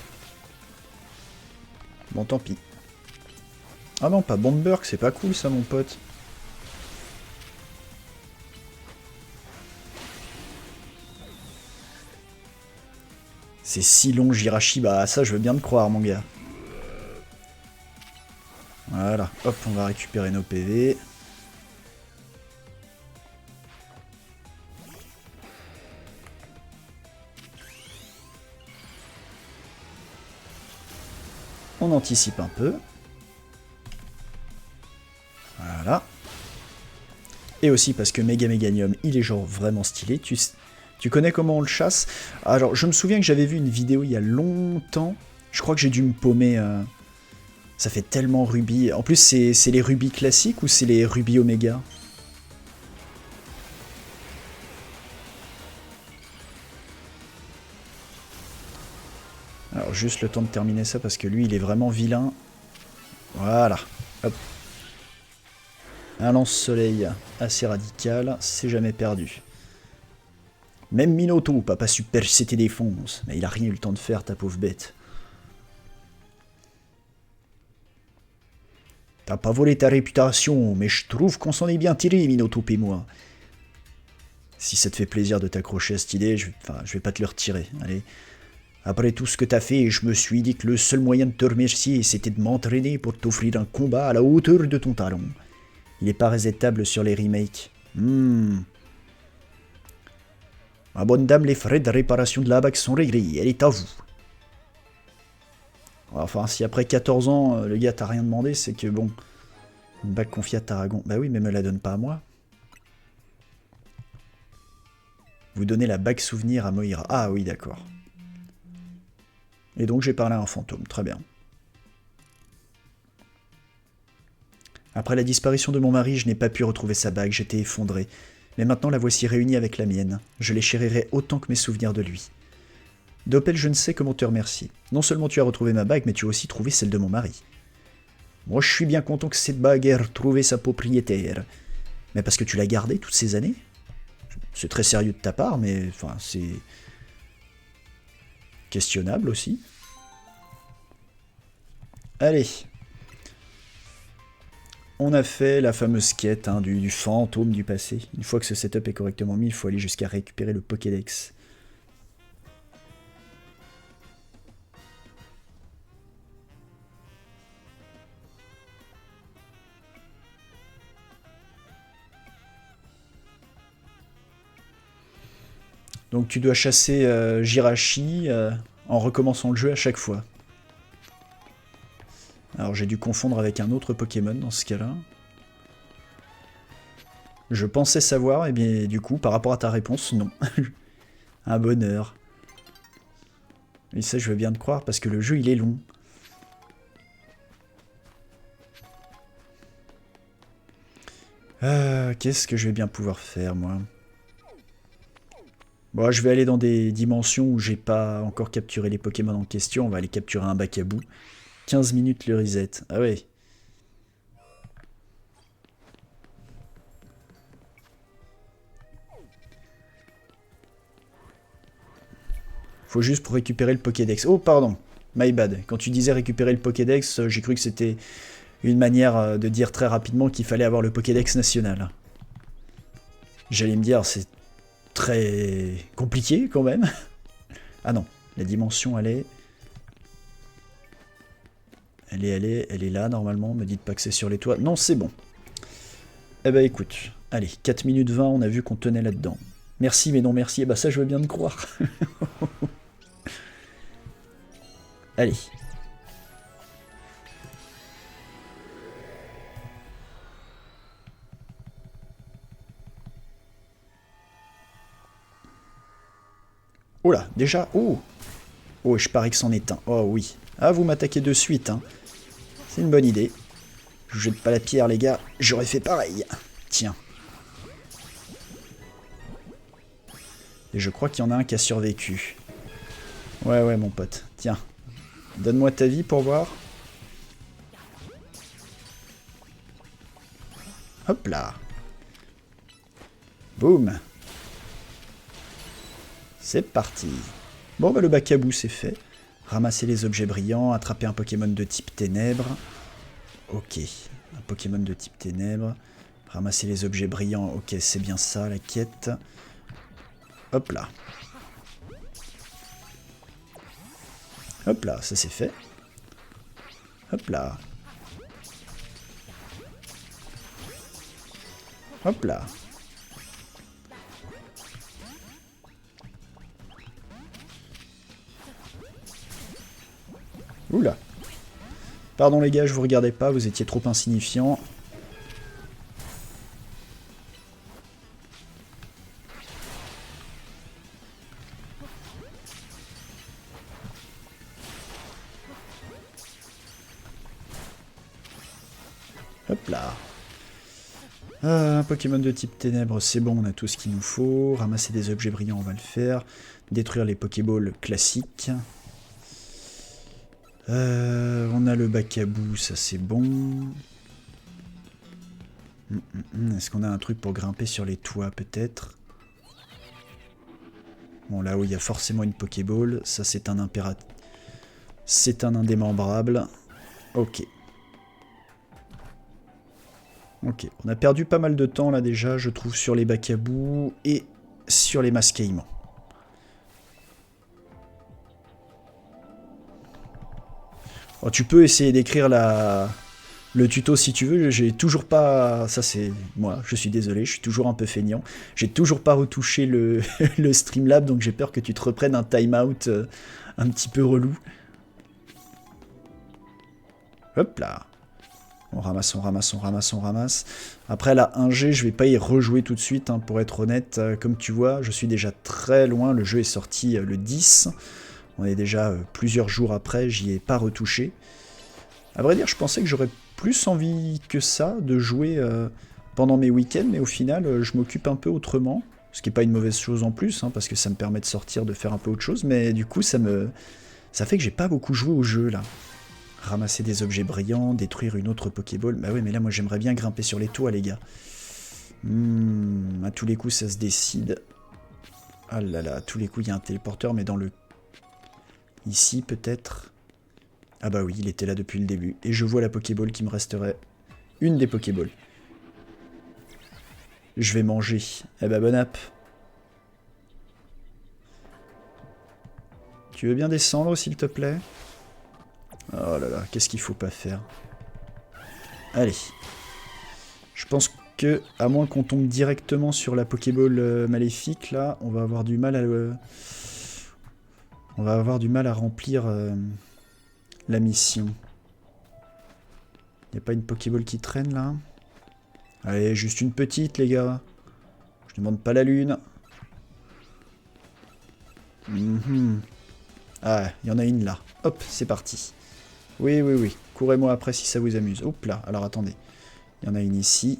Bon, tant pis. Ah non, pas Bomberg, c'est pas cool ça, mon pote. C'est si long, Jirachi, bah ça je veux bien te croire, mon gars. Voilà, hop, on va récupérer nos PV. On anticipe un peu. Voilà. Et aussi parce que Mega Meganium, il est genre vraiment stylé. Tu connais comment on le chasse? Alors, je me souviens que j'avais vu une vidéo il y a longtemps. Je crois que j'ai dû me paumer... Ça fait tellement rubis. En plus, c'est les rubis classiques ou c'est les rubis Oméga? Alors, juste le temps de terminer ça parce que lui, il est vraiment vilain. Voilà. Hop. Un lance-soleil assez radical, c'est jamais perdu. Même Minotaur, papa super, c'était défonce. Mais il a rien eu le temps de faire, ta pauvre bête. T'as pas volé ta réputation, mais je trouve qu'on s'en est bien tiré, Minotaur et moi. Si ça te fait plaisir de t'accrocher à cette idée, je vais pas te le retirer. Allez. Après tout ce que t'as fait, je me suis dit que le seul moyen de te remercier, c'était de m'entraîner pour t'offrir un combat à la hauteur de ton talon. Il est pas resettable sur les remakes. Ma bonne dame, les frais de réparation de la bague sont réglés, elle est à vous. Enfin, si après 14 ans, le gars t'a rien demandé, c'est que bon... Une bague confiée à Tarragon. Bah oui, mais me la donne pas à moi. Vous donnez la bague souvenir à Moira. Ah oui, d'accord. Et donc j'ai parlé à un fantôme, très bien. Après la disparition de mon mari, je n'ai pas pu retrouver sa bague, j'étais effondré. Mais maintenant la voici réunie avec la mienne. Je les chérirai autant que mes souvenirs de lui. Doppel, je ne sais comment te remercier. Non seulement tu as retrouvé ma bague, mais tu as aussi trouvé celle de mon mari. Moi, je suis bien content que cette bague ait retrouvé sa propriétaire. Mais parce que tu l'as gardée toutes ces années? C'est très sérieux de ta part, mais enfin, c'est questionnable aussi. Allez. On a fait la fameuse quête du fantôme du passé. Une fois que ce setup est correctement mis, il faut aller jusqu'à récupérer le Pokédex. Donc tu dois chasser Jirachi en recommençant le jeu à chaque fois. Alors j'ai dû confondre avec un autre Pokémon dans ce cas-là. Je pensais savoir, et bien du coup, par rapport à ta réponse, non. Un bonheur. Et ça, je veux bien te croire, parce que le jeu, il est long. Qu'est-ce que je vais bien pouvoir faire, moi? Bon, je vais aller dans des dimensions où j'ai pas encore capturé les Pokémon en question. On va aller capturer un Bakabou. 15 minutes le reset. Ah ouais. Faut juste pour récupérer le Pokédex. Oh, pardon. My bad. Quand tu disais récupérer le Pokédex, j'ai cru que c'était une manière de dire très rapidement qu'il fallait avoir le Pokédex national. J'allais me dire, c'est très compliqué quand même. Ah non, la dimension, elle est... Elle est là normalement, me dites pas que c'est sur les toits. Non, c'est bon. Eh ben écoute, allez, 4 minutes 20, on a vu qu'on tenait là-dedans. Merci, mais non merci, eh ben ça je veux bien te croire. Allez. Oh là, déjà, oh. Oh, je parie que c'en est un. Oh oui. Ah, vous m'attaquez de suite, hein. C'est une bonne idée. Je vous jette pas la pierre, les gars. J'aurais fait pareil. Tiens. Et je crois qu'il y en a un qui a survécu. Ouais, ouais, mon pote. Tiens. Donne-moi ta vie pour voir. Hop là. Boum. C'est parti. Bon, bah le Bakabou, c'est fait. Ramasser les objets brillants, attraper un Pokémon de type ténèbres. Ok. Un Pokémon de type ténèbres. Ramasser les objets brillants. Ok, c'est bien ça, la quête. Hop là. Hop là, ça c'est fait. Hop là. Hop là. Oula. Pardon les gars, je vous regardais pas, vous étiez trop insignifiants. Hop là. Un Pokémon de type ténèbres, c'est bon, on a tout ce qu'il nous faut. Ramasser des objets brillants, on va le faire. Détruire les Pokéballs classiques. On a le Bakabou, ça c'est bon. Est-ce qu'on a un truc pour grimper sur les toits, peut-être? Bon, là où il y a forcément une Pokéball, ça c'est un impératif. C'est un indémembrable. Ok. Ok, on a perdu pas mal de temps là déjà, je trouve, sur les Bakabou et sur les Mascaillements. Oh, tu peux essayer d'écrire le tuto si tu veux, j'ai toujours pas... Ça c'est moi, je suis désolé, je suis toujours un peu feignant. J'ai toujours pas retouché le, le Streamlab, donc j'ai peur que tu te reprennes un timeout un petit peu relou. Hop là. On ramasse, on ramasse, on ramasse, on ramasse. Après la 1G, je vais pas y rejouer tout de suite, hein, pour être honnête. Comme tu vois, je suis déjà très loin, le jeu est sorti le 10. On est déjà plusieurs jours après, j'y ai pas retouché. À vrai dire, je pensais que j'aurais plus envie que ça de jouer pendant mes week-ends, mais au final, je m'occupe un peu autrement. Ce qui n'est pas une mauvaise chose en plus, hein, parce que ça me permet de sortir, de faire un peu autre chose, mais du coup, ça fait que j'ai pas beaucoup joué au jeu, là. Ramasser des objets brillants, détruire une autre Pokéball. Bah oui, mais là, moi, j'aimerais bien grimper sur les toits, les gars. À tous les coups, ça se décide. Ah là là, à tous les coups, il y a un téléporteur, mais dans le... Ici, peut-être. Ah bah oui, il était là depuis le début. Et je vois la Pokéball qui me resterait. Une des Pokéballs. Je vais manger. Eh bah, bonne app. Tu veux bien descendre, s'il te plaît? Oh là là, qu'est-ce qu'il faut pas faire? Allez. Je pense que, à moins qu'on tombe directement sur la Pokéball maléfique, là, on va avoir du mal à on va avoir du mal à remplir la mission. Y a pas une Pokéball qui traîne, là? Allez, juste une petite, les gars. Je demande pas la lune. Ah, il y en a une là. Hop, c'est parti. Oui, oui, oui. Courez-moi après si ça vous amuse. Hop là, alors attendez. Il y en a une ici.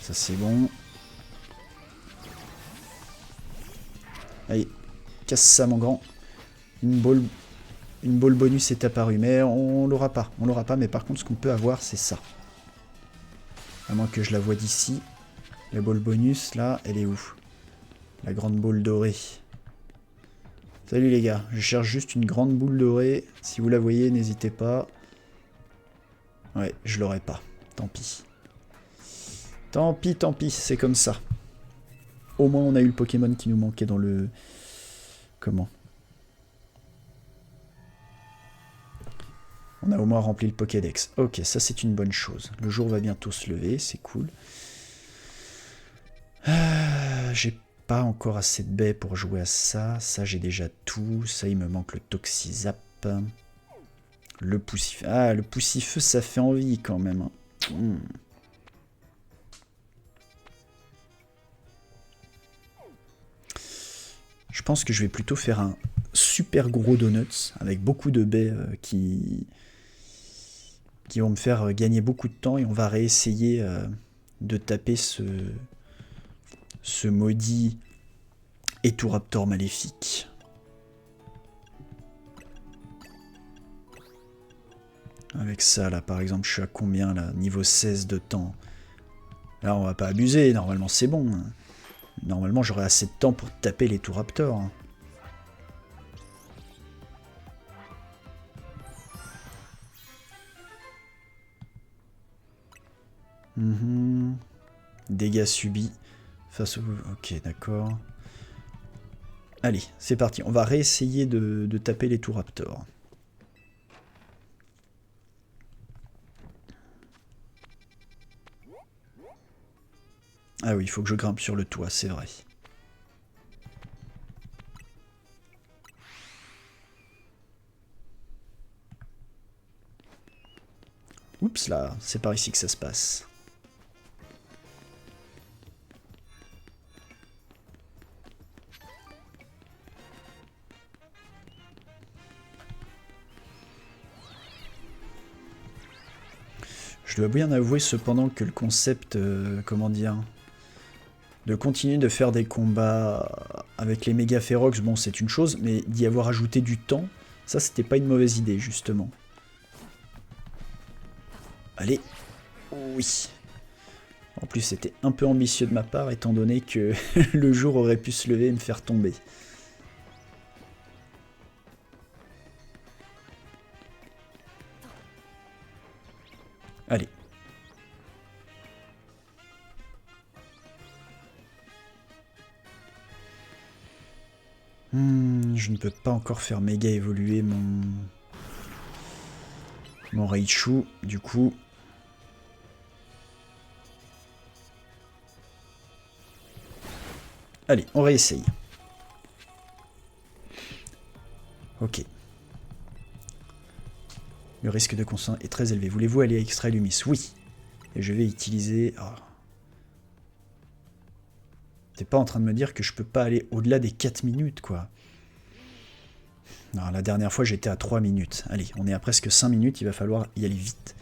Ça c'est bon. Allez, casse ça mon grand. Une balle bonus est apparue, mais on l'aura pas. On l'aura pas, mais par contre ce qu'on peut avoir c'est ça. À moins que je la voie d'ici. La balle bonus là, elle est où? La grande boule dorée. Salut les gars, je cherche juste une grande boule dorée. Si vous la voyez, n'hésitez pas. Ouais, je l'aurai pas. Tant pis. Tant pis, c'est comme ça. Au moins on a eu le Pokémon qui nous manquait dans le... Comment? On a au moins rempli le Pokédex. Ok, ça c'est une bonne chose. Le jour va bientôt se lever, c'est cool. J'ai pas encore assez de baies pour jouer à ça. Ça j'ai déjà tout. Ça il me manque le Toxizap. Le Poussifeu. Ah, le Poussifeu ça fait envie quand même. Je pense que je vais plutôt faire un super gros donuts avec beaucoup de baies qui vont me faire gagner beaucoup de temps et on va réessayer de taper ce maudit Eturaptor maléfique. Avec ça là par exemple je suis à combien là? Niveau 16 de temps. Là on va pas abuser, normalement c'est bon. Normalement j'aurai assez de temps pour taper les Turaptors. Dégâts subis face au... Ok, d'accord. Allez, c'est parti. On va réessayer de taper les Turaptors. Ah oui, il faut que je grimpe sur le toit, c'est vrai. Oups là, c'est par ici que ça se passe. Je dois bien avouer cependant que le concept, comment dire, de continuer de faire des combats avec les méga Ferox, bon c'est une chose, mais d'y avoir ajouté du temps, ça c'était pas une mauvaise idée justement. Allez, oui. En plus c'était un peu ambitieux de ma part étant donné que le jour aurait pu se lever et me faire tomber. Allez. Je ne peux pas encore faire méga évoluer mon Raichu, du coup. Allez, on réessaye. Ok. Le risque de consent est très élevé. Voulez-vous aller à Extra Lumis? Oui. Et je vais utiliser... Oh. T'es pas en train de me dire que je peux pas aller au-delà des 4 minutes, quoi. Non, la dernière fois, j'étais à 3 minutes. Allez, on est à presque 5 minutes, il va falloir y aller vite.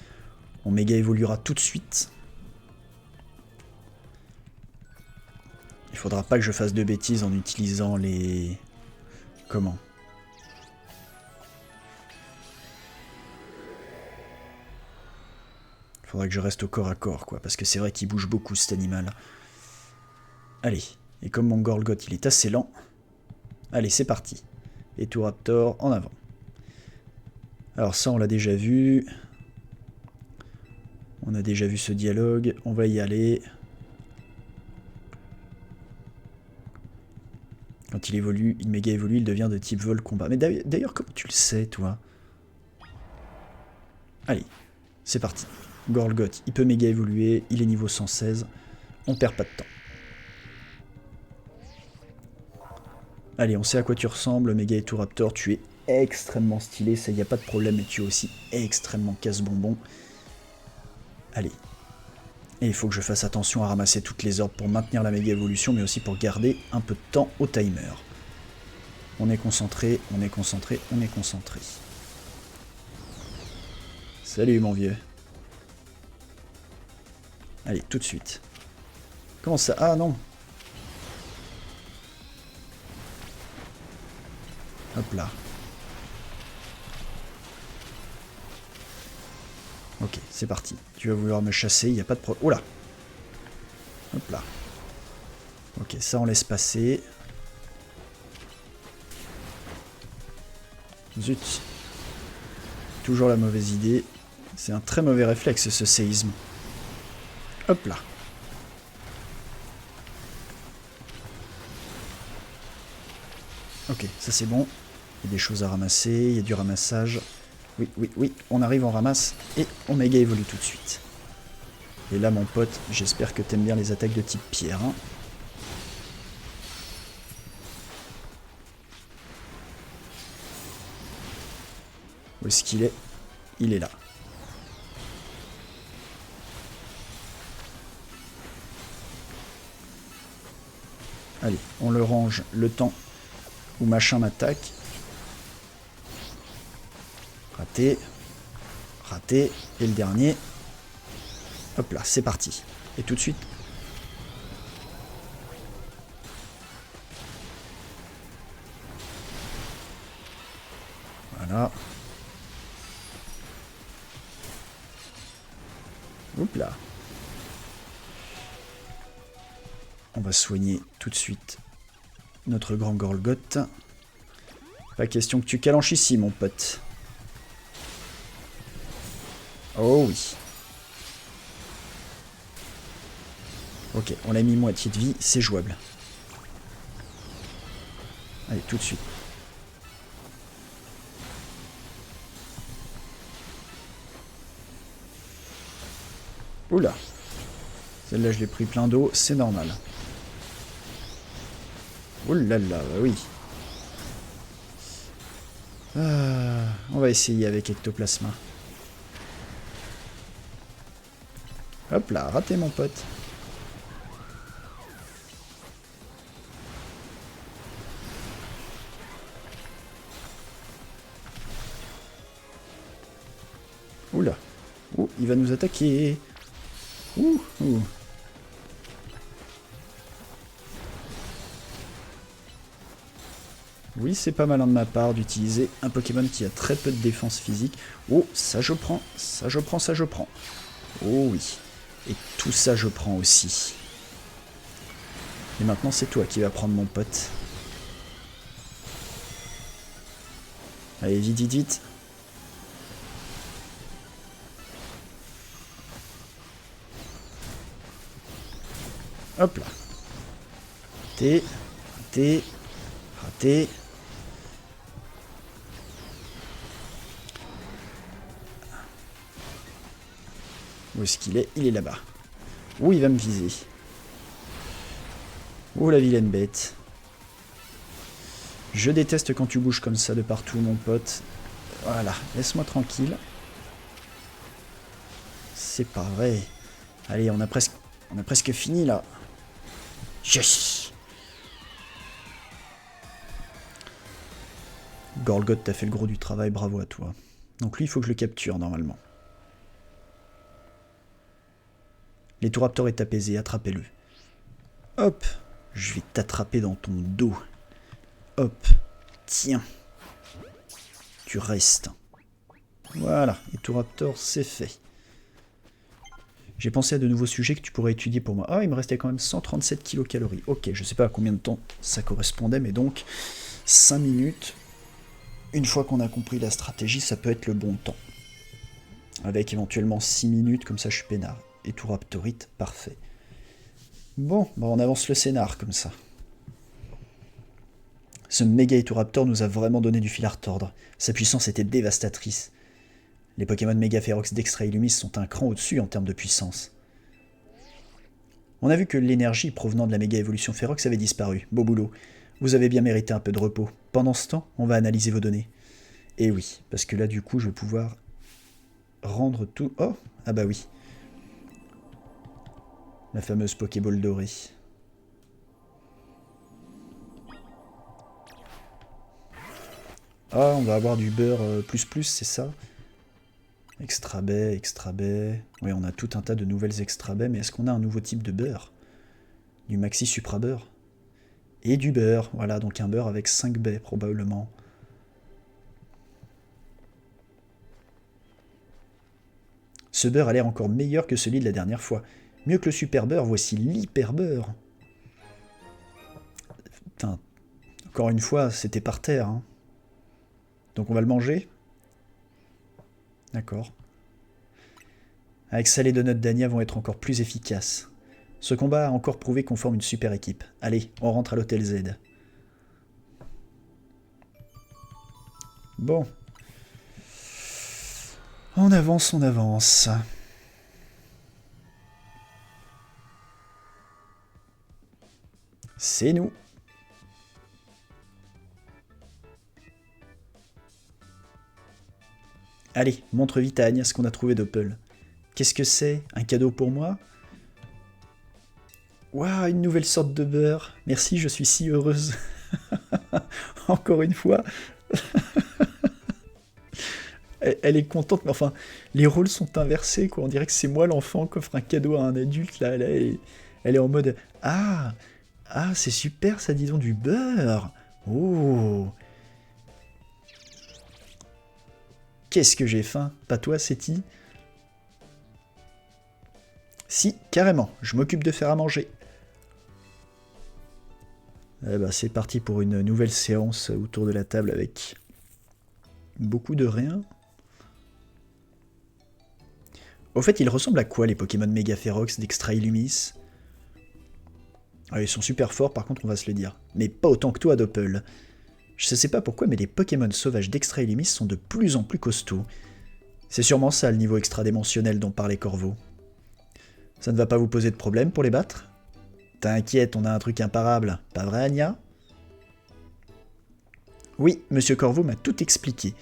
Mon méga évoluera tout de suite. Il faudra pas que je fasse de bêtises en utilisant les... Comment? Il faudra que je reste au corps à corps, quoi. Parce que c'est vrai qu'il bouge beaucoup, cet animal. Allez. Et comme mon Gorlgoth, il est assez lent. Allez, c'est parti. Et tout Raptor, en avant. Alors ça, on l'a déjà vu. On a déjà vu ce dialogue. On va y aller. Quand il évolue, il méga évolue, il devient de type vol combat. Mais d'ailleurs, comment tu le sais, toi? Allez, c'est parti. Gorlgoth, il peut méga évoluer, il est niveau 116. On perd pas de temps. Allez, on sait à quoi tu ressembles, méga et tout Raptor. Tu es extrêmement stylé, ça y a pas de problème, mais tu es aussi extrêmement casse-bonbon. Allez. Et il faut que je fasse attention à ramasser toutes les orbes pour maintenir la méga évolution, mais aussi pour garder un peu de temps au timer. On est concentré, on est concentré, on est concentré. Salut mon vieux. Allez, tout de suite. Comment ça? Ah non. Hop là. Ok, c'est parti. Tu vas vouloir me chasser, il n'y a pas de problème. Oh là. Hop là. Ok, ça on laisse passer. Zut. Toujours la mauvaise idée. C'est un très mauvais réflexe ce séisme. Hop là. Ok, ça c'est bon. Il y a des choses à ramasser, il y a du ramassage. Oui, oui, oui, on arrive, on ramasse et on méga évolue tout de suite. Et là mon pote, j'espère que t'aimes bien les attaques de type pierre. Hein. Où est-ce qu'il est? Il est là. Allez, on le range le temps où machin m'attaque. Raté. Raté. Et le dernier. Hop là, c'est parti. Et tout de suite. Voilà. Hop là. On va soigner tout de suite notre grand Gorlgoth. Pas question que tu calanches ici, mon pote. Oh oui. Ok, on l'a mis moitié de vie, c'est jouable. Allez, tout de suite. Oula. Celle-là, je l'ai pris plein d'eau, c'est normal. Oulala, bah oui. On va essayer avec Ectoplasma. Hop là, raté mon pote. Oula. Ouh, il va nous attaquer. Ouh, ouh. Oui, c'est pas malin de ma part d'utiliser un Pokémon qui a très peu de défense physique. Oh, ça je prends, ça je prends, ça je prends. Oh oui. Et tout ça je prends aussi. Et maintenant c'est toi qui vas prendre mon pote. Allez, vite, vite, vite. Hop là. Raté, raté, raté. Où est-ce qu'il est? Il est là-bas. Où il va me viser? Oh la vilaine bête. Je déteste quand tu bouges comme ça de partout, mon pote. Voilà, laisse-moi tranquille. C'est pas vrai. Allez, on a presque fini là. Yes! Gorgoth, t'as fait le gros du travail, bravo à toi. Donc lui, il faut que je le capture, normalement. L'étouraptor est apaisé, attrapez-le. Hop, je vais t'attraper dans ton dos. Hop, tiens. Tu restes. Voilà, Étouraptor, c'est fait. J'ai pensé à de nouveaux sujets que tu pourrais étudier pour moi. Ah, il me restait quand même 137 kilocalories. Ok, je sais pas à combien de temps ça correspondait, mais donc 5 minutes. Une fois qu'on a compris la stratégie, ça peut être le bon temps. Avec éventuellement 6 minutes, comme ça je suis peinard. Étouraptorite, parfait. Bon, bah on avance le scénar comme ça. Ce méga Étouraptor nous a vraiment donné du fil à retordre. Sa puissance était dévastatrice. Les Pokémon Méga Ferox d'Extra Illumis sont un cran au-dessus en termes de puissance. On a vu que l'énergie provenant de la méga évolution Ferox avait disparu. Beau boulot. Vous avez bien mérité un peu de repos. Pendant ce temps, on va analyser vos données. Et oui, parce que là du coup je vais pouvoir rendre tout... Oh, ah bah oui. La fameuse Pokéball dorée. Ah, on va avoir du beurre plus plus, c'est ça? Extra baie, extra baie. Oui, on a tout un tas de nouvelles extra baies, mais est-ce qu'on a un nouveau type de beurre? Du maxi supra beurre. Et du beurre, voilà, donc un beurre avec 5 baies probablement. Ce beurre a l'air encore meilleur que celui de la dernière fois. Mieux que le super beurre, voici l'hyper beurre. Putain, encore une fois, c'était par terre. Hein. Donc on va le manger? D'accord. Avec ça, les donuts d'Ania vont être encore plus efficaces. Ce combat a encore prouvé qu'on forme une super équipe. Allez, on rentre à l'hôtel Z. Bon. On avance, on avance. C'est nous. Allez, montre vite à Agnès ce qu'on a trouvé d'Opel. Qu'est-ce que c'est? Un cadeau pour moi? Waouh, une nouvelle sorte de beurre. Merci, je suis si heureuse. Encore une fois. Elle est contente, mais enfin, les rôles sont inversés, quoi. On dirait que c'est moi l'enfant qui offre un cadeau à un adulte, là. Elle est en mode « Ah, ah, c'est super, ça, dis donc, du beurre. Oh. Qu'est-ce que j'ai faim. Pas toi, Seti? Si, carrément, je m'occupe de faire à manger. Eh ben, c'est parti pour une nouvelle séance autour de la table avec beaucoup de rien. Au fait, ils ressemblent à quoi les Pokémon Mega Ferox d'Extra Illumis? Ah, ils sont super forts, par contre, on va se le dire. Mais pas autant que toi, Doppel. Je sais pas pourquoi, mais les Pokémon sauvages d'Extra Illumis sont de plus en plus costauds. C'est sûrement ça le niveau extra-dimensionnel dont parlait Corvo. Ça ne va pas vous poser de problème pour les battre? T'inquiète, on a un truc imparable. Pas vrai, Anya? Oui, Monsieur Corvo m'a tout expliqué.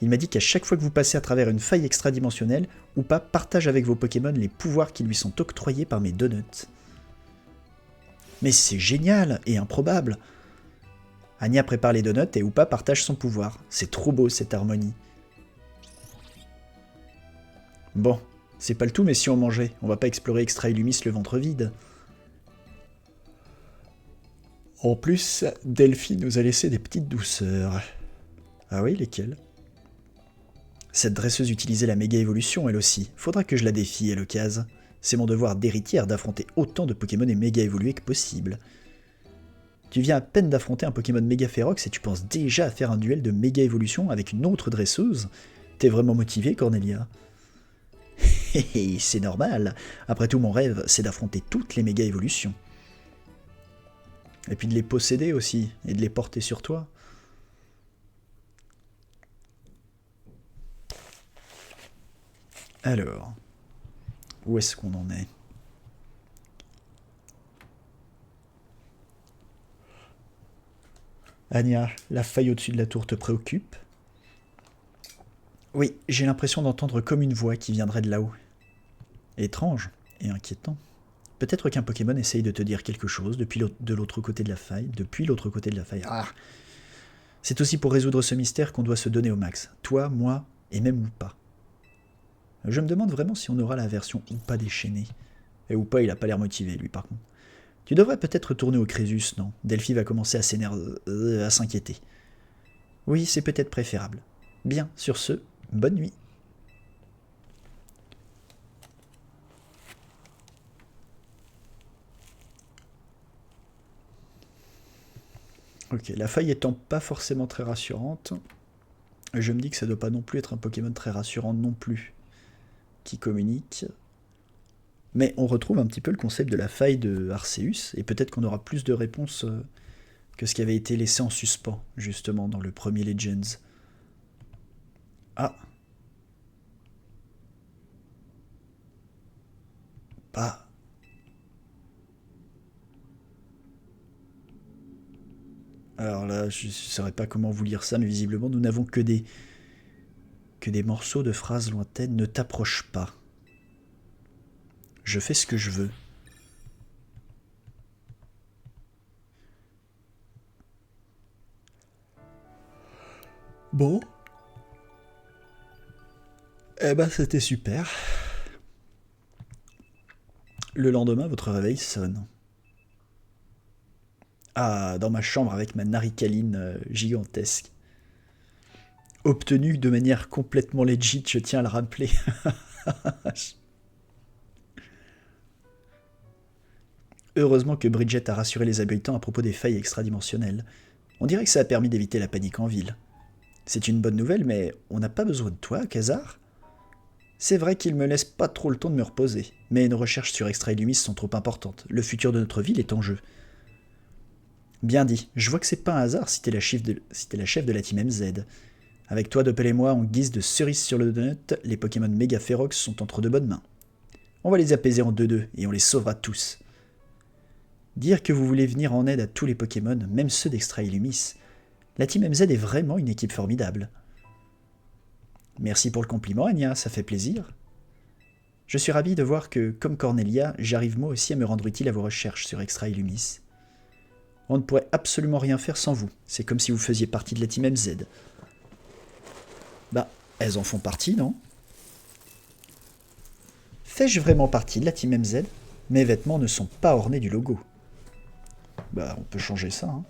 Il m'a dit qu'à chaque fois que vous passez à travers une faille extra-dimensionnelle, Hoopa partage avec vos Pokémon les pouvoirs qui lui sont octroyés par mes donuts. Mais c'est génial et improbable. Anya prépare les donuts et Hoopa partage son pouvoir. C'est trop beau cette harmonie. Bon, c'est pas le tout, mais si on mangeait, on va pas explorer Extra Illumis le ventre vide. En plus, Delphi nous a laissé des petites douceurs. Ah oui, lesquelles? Cette dresseuse utilisait la méga évolution elle aussi. Faudra que je la défie à l'occasion. C'est mon devoir d'héritière d'affronter autant de Pokémon et méga évolués que possible. Tu viens à peine d'affronter un Pokémon méga Ferox et tu penses déjà à faire un duel de méga évolution avec une autre dresseuse? T'es vraiment motivé, Cornelia? C'est normal. Après tout, mon rêve, c'est d'affronter toutes les méga évolutions. Et puis de les posséder aussi, et de les porter sur toi. Alors, où est-ce qu'on en est? Anya, la faille au-dessus de la tour te préoccupe? Oui, j'ai l'impression d'entendre comme une voix qui viendrait de là-haut. Étrange et inquiétant. Peut-être qu'un Pokémon essaye de te dire quelque chose depuis de l'autre côté de la faille. Depuis l'autre côté de la faille. Ah! C'est aussi pour résoudre ce mystère qu'on doit se donner au max. Toi, moi, et même ou pas. Je me demande vraiment si on aura la version ou pas déchaînée. Et ou pas, il a pas l'air motivé, lui, par contre. Tu devrais peut-être retourner au Crésus, non? Delphi va commencer à s'inquiéter. Oui, c'est peut-être préférable. Bien, sur ce, bonne nuit. Ok, la faille étant pas forcément très rassurante, je me dis que ça doit pas non plus être un Pokémon très rassurant non plus, qui communique. Mais on retrouve un petit peu le concept de la faille de Arceus, et peut-être qu'on aura plus de réponses que ce qui avait été laissé en suspens, justement, dans le premier Legends. Ah. Pas. Alors là, je ne saurais pas comment vous lire ça, mais visiblement, nous n'avons que des morceaux de phrases lointaines. Ne t'approche pas. Je fais ce que je veux. Bon. Eh ben, c'était super. Le lendemain, votre réveil sonne. Ah, dans ma chambre avec ma naricaline gigantesque. Obtenue de manière complètement legit, je tiens à le rappeler. Heureusement que Bridget a rassuré les habitants à propos des failles extradimensionnelles. On dirait que ça a permis d'éviter la panique en ville. C'est une bonne nouvelle, mais on n'a pas besoin de toi, Khazar. C'est vrai qu'il me laisse pas trop le temps de me reposer, mais nos recherches sur Extra Illumis sont trop importantes. Le futur de notre ville est en jeu. Bien dit, je vois que c'est pas un hasard si t'es la chef de la team MZ. Avec toi, Doppel et moi, en guise de cerise sur le donut, les Pokémon Mega Ferox sont entre de bonnes mains. On va les apaiser en 2-2 et on les sauvera tous. Dire que vous voulez venir en aide à tous les Pokémon, même ceux d'Extra Illumis, la team MZ est vraiment une équipe formidable. Merci pour le compliment, Anya, ça fait plaisir. Je suis ravi de voir que, comme Cornelia, j'arrive moi aussi à me rendre utile à vos recherches sur Extra Illumis. On ne pourrait absolument rien faire sans vous, c'est comme si vous faisiez partie de la team MZ. Bah, elles en font partie, non? Fais-je vraiment partie de la team MZ? Mes vêtements ne sont pas ornés du logo. Bah, on peut changer ça, hein.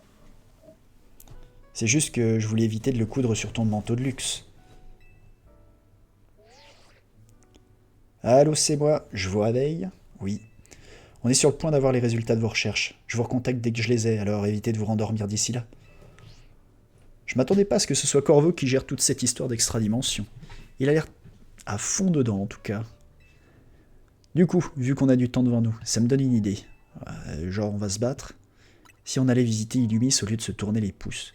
C'est juste que je voulais éviter de le coudre sur ton manteau de luxe. Allô, c'est moi, je vous réveille? Oui. On est sur le point d'avoir les résultats de vos recherches. Je vous recontacte dès que je les ai, alors évitez de vous rendormir d'ici là. Je m'attendais pas à ce que ce soit Corvo qui gère toute cette histoire d'extra-dimension. Il a l'air à fond dedans, en tout cas. Du coup, vu qu'on a du temps devant nous, ça me donne une idée. Genre, on va se battre. Si on allait visiter Illumis au lieu de se tourner les pouces.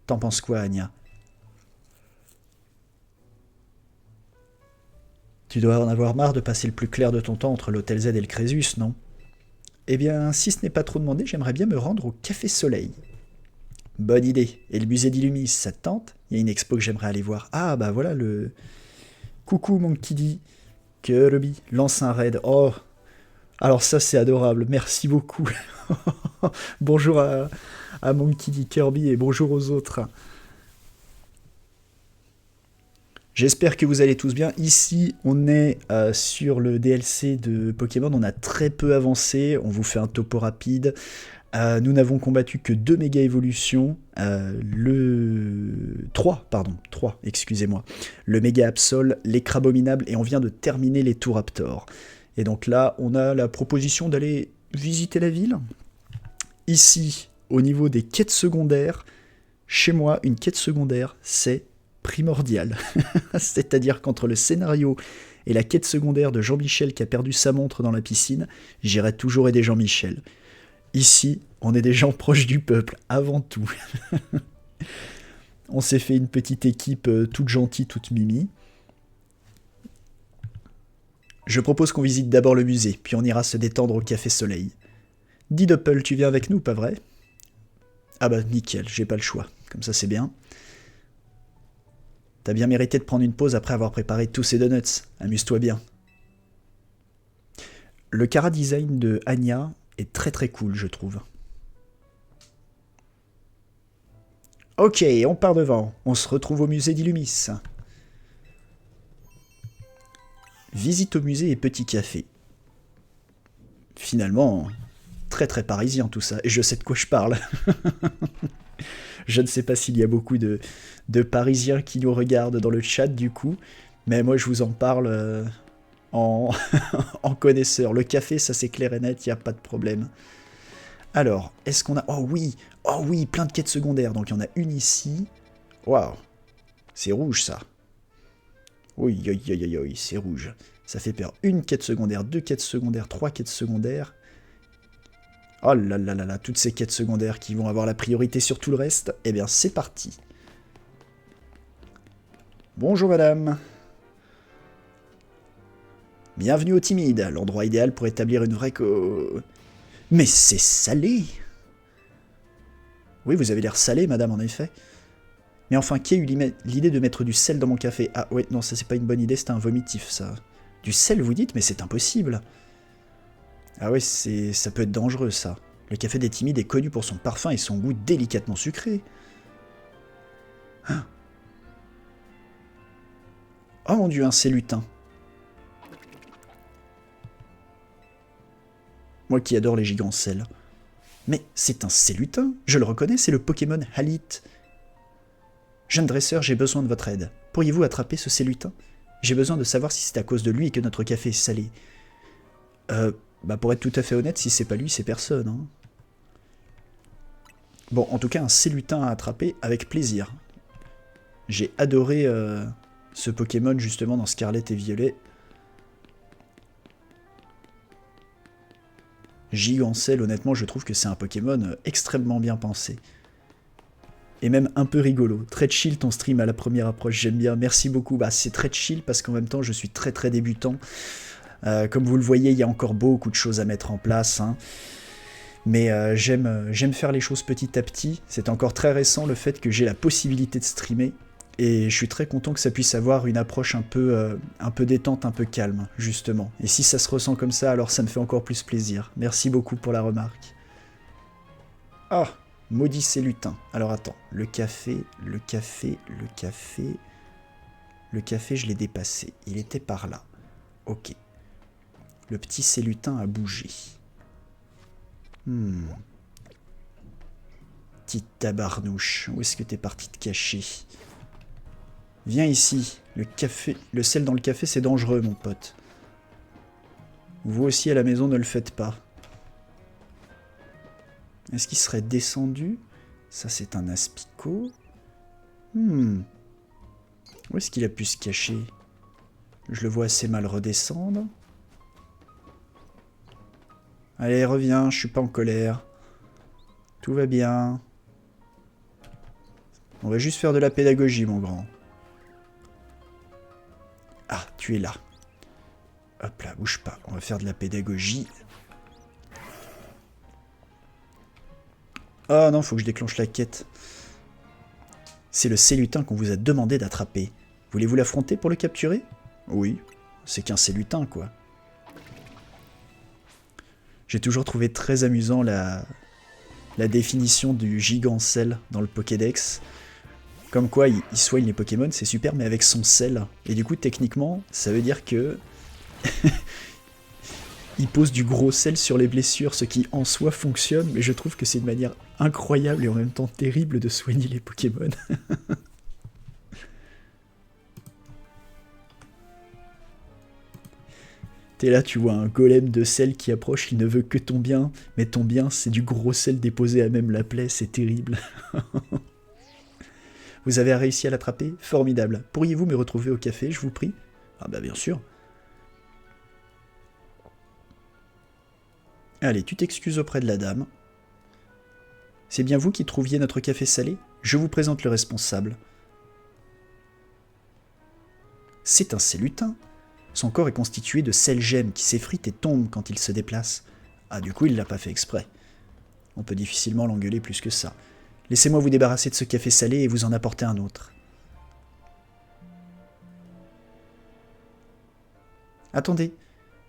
T'en penses quoi, Anya? Tu dois en avoir marre de passer le plus clair de ton temps entre l'Hôtel Z et le Crésus, non? Eh bien, si ce n'est pas trop demandé, j'aimerais bien me rendre au Café Soleil. Bonne idée. Et le musée d'Illumis, ça te tente? Il y a une expo que j'aimerais aller voir. Ah, bah voilà le... Coucou mon Kiddy. Kirby lance un raid. Oh, alors ça c'est adorable. Merci beaucoup. Bonjour à mon Kiddy Kirby et bonjour aux autres. J'espère que vous allez tous bien. Ici, on est sur le DLC de Pokémon. On a très peu avancé. On vous fait un topo rapide. Nous n'avons combattu que 2 méga évolutions. 3, excusez-moi. Le méga Absol, les Crabominables, et on vient de terminer les Touraptors. Et donc là, on a la proposition d'aller visiter la ville. Ici, au niveau des quêtes secondaires, chez moi, une quête secondaire, c'est primordial. C'est-à-dire qu'entre le scénario et la quête secondaire de Jean-Michel qui a perdu sa montre dans la piscine, j'irai toujours aider Jean-Michel. Ici, on est des gens proches du peuple, avant tout. On s'est fait une petite équipe toute gentille, toute mimi. Je propose qu'on visite d'abord le musée, puis on ira se détendre au Café Soleil. Dis Doppel, tu viens avec nous, pas vrai? Ah bah nickel, j'ai pas le choix, comme ça c'est bien. T'as bien mérité de prendre une pause après avoir préparé tous ces donuts, amuse-toi bien. Le Cara Design de Anya est très très cool, je trouve. Ok, on part devant. On se retrouve au musée d'Illumis. Visite au musée et petit café. Finalement, très très parisien tout ça. Et je sais de quoi je parle. Je ne sais pas s'il y a beaucoup de Parisiens qui nous regardent dans le chat du coup. Mais moi je vous en parle en, en connaisseur. Le café, ça c'est clair et net, il n'y a pas de problème. Alors, est-ce qu'on a... Oh oui, plein de quêtes secondaires. Donc il y en a une ici. Waouh, c'est rouge ça. Oui, c'est rouge. Ça fait peur. Une quête secondaire, deux quêtes secondaires, trois quêtes secondaires. Oh là là là là, toutes ces quêtes secondaires qui vont avoir la priorité sur tout le reste. Eh bien, c'est parti. Bonjour madame. Bienvenue au Timide, l'endroit idéal pour établir une vraie Mais c'est salé! Oui, vous avez l'air salé, madame, en effet. Mais enfin, qui a eu l'idée de mettre du sel dans mon café? Ah ouais, non, ça c'est pas une bonne idée, c'est un vomitif, ça. Du sel, vous dites? Mais c'est impossible! Ah ouais, ça peut être dangereux, ça. Le café des Timides est connu pour son parfum et son goût délicatement sucré. Hein? Oh mon dieu, un Cellutin. Moi qui adore les gigants sels. Mais c'est un Cellutin, je le reconnais, c'est le Pokémon Halit. Jeune dresseur, j'ai besoin de votre aide. Pourriez-vous attraper ce Cellutin? J'ai besoin de savoir si c'est à cause de lui que notre café est salé. Bah pour être tout à fait honnête, si c'est pas lui, c'est personne. Hein. Bon, en tout cas, un Cellutin à attraper avec plaisir. J'ai adoré ce Pokémon justement dans Scarlet et Violet. Gigancel, honnêtement, je trouve que c'est un Pokémon extrêmement bien pensé. Et même un peu rigolo. Très chill ton stream à la première approche, j'aime bien. Merci beaucoup. Bah, c'est très chill parce qu'en même temps, je suis très très débutant. Comme vous le voyez, il y a encore beaucoup de choses à mettre en place. Hein. Mais j'aime faire les choses petit à petit. C'est encore très récent le fait que j'ai la possibilité de streamer. Et je suis très content que ça puisse avoir une approche un peu détente, un peu calme, justement. Et si ça se ressent comme ça, alors ça me fait encore plus plaisir. Merci beaucoup pour la remarque. Ah, maudit Cellutin. Alors attends, le café, je l'ai dépassé. Il était par là. Ok. Le petit Cellutin a bougé. Petite tabarnouche, où est-ce que t'es parti te cacher? Viens ici, le sel dans le café c'est dangereux mon pote. Vous aussi à la maison ne le faites pas. Est-ce qu'il serait descendu? Ça c'est un aspicot. Où est-ce qu'il a pu se cacher? Je le vois assez mal redescendre. Allez reviens, je suis pas en colère. Tout va bien. On va juste faire de la pédagogie mon grand. Ah, tu es là. Hop là, bouge pas. On va faire de la pédagogie. Oh non, faut que je déclenche la quête. C'est le Cellutin qu'on vous a demandé d'attraper. Voulez-vous l'affronter pour le capturer? Oui, c'est qu'un Cellutin, quoi. J'ai toujours trouvé très amusant la définition du gigancel dans le Pokédex. Comme quoi, il soigne les Pokémon, c'est super, mais avec son sel. Et du coup, techniquement, ça veut dire que... il pose du gros sel sur les blessures, ce qui en soi fonctionne, mais je trouve que c'est une manière incroyable et en même temps terrible de soigner les Pokémon. T'es là, tu vois un golem de sel qui approche, il ne veut que ton bien, mais ton bien, c'est du gros sel déposé à même la plaie, c'est terrible. Vous avez réussi à l'attraper? Formidable. Pourriez-vous me retrouver au café, je vous prie? Ah bah bien sûr. Allez, tu t'excuses auprès de la dame. C'est bien vous qui trouviez notre café salé? Je vous présente le responsable. C'est un Cellutin. Son corps est constitué de sel gemme qui s'effrite et tombe quand il se déplace. Ah, du coup, il l'a pas fait exprès. On peut difficilement l'engueuler plus que ça. Laissez-moi vous débarrasser de ce café salé et vous en apporter un autre. Attendez,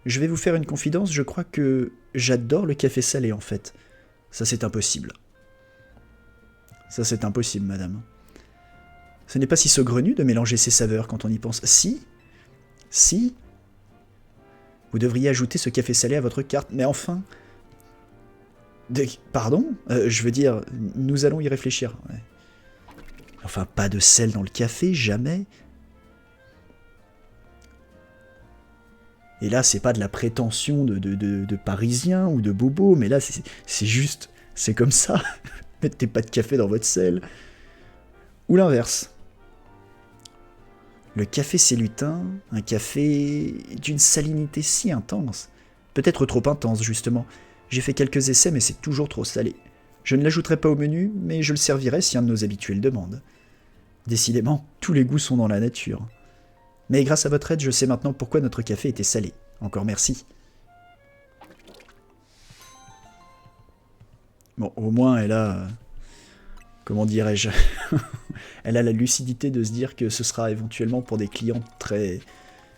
je vais vous faire une confidence, je crois que j'adore le café salé en fait. Ça c'est impossible. Ça, c'est impossible, madame. Ce n'est pas si saugrenu de mélanger ces saveurs quand on y pense. Si. Si. Vous devriez ajouter ce café salé à votre carte. Mais enfin... Pardon je veux dire, nous allons y réfléchir. Ouais. Enfin, pas de sel dans le café, jamais. Et là, c'est pas de la prétention de parisien ou de bobo, mais là, c'est juste... C'est comme ça. Mettez pas de café dans votre sel. Ou l'inverse. Le café c'est lutin, un café d'une salinité si intense. Peut-être trop intense, justement. J'ai fait quelques essais, mais c'est toujours trop salé. Je ne l'ajouterai pas au menu, mais je le servirai si un de nos habitués le demande. Décidément, tous les goûts sont dans la nature. Mais grâce à votre aide, je sais maintenant pourquoi notre café était salé. Encore merci. Bon, au moins, elle a... Comment dirais-je? Elle a la lucidité de se dire que ce sera éventuellement pour des clients très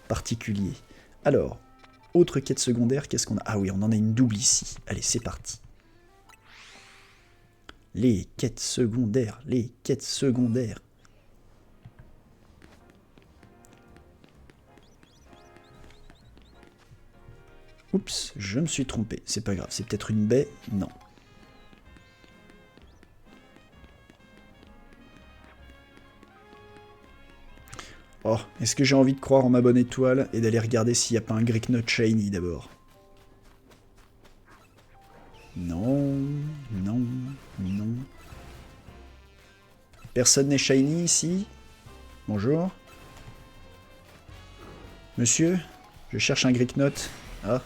particuliers. Alors, autre quête secondaire, qu'est-ce qu'on a? Ah oui, on en a une double ici. Allez, c'est parti. Les quêtes secondaires, les quêtes secondaires. Oups, je me suis trompé. C'est pas grave, c'est peut-être une baie? Non. Oh, est-ce que j'ai envie de croire en ma bonne étoile et d'aller regarder s'il n'y a pas un Greek Nut Shiny d'abord? Non, non, non. Personne n'est Shiny ici? Bonjour. Monsieur, je cherche un Greek Nut. Ah.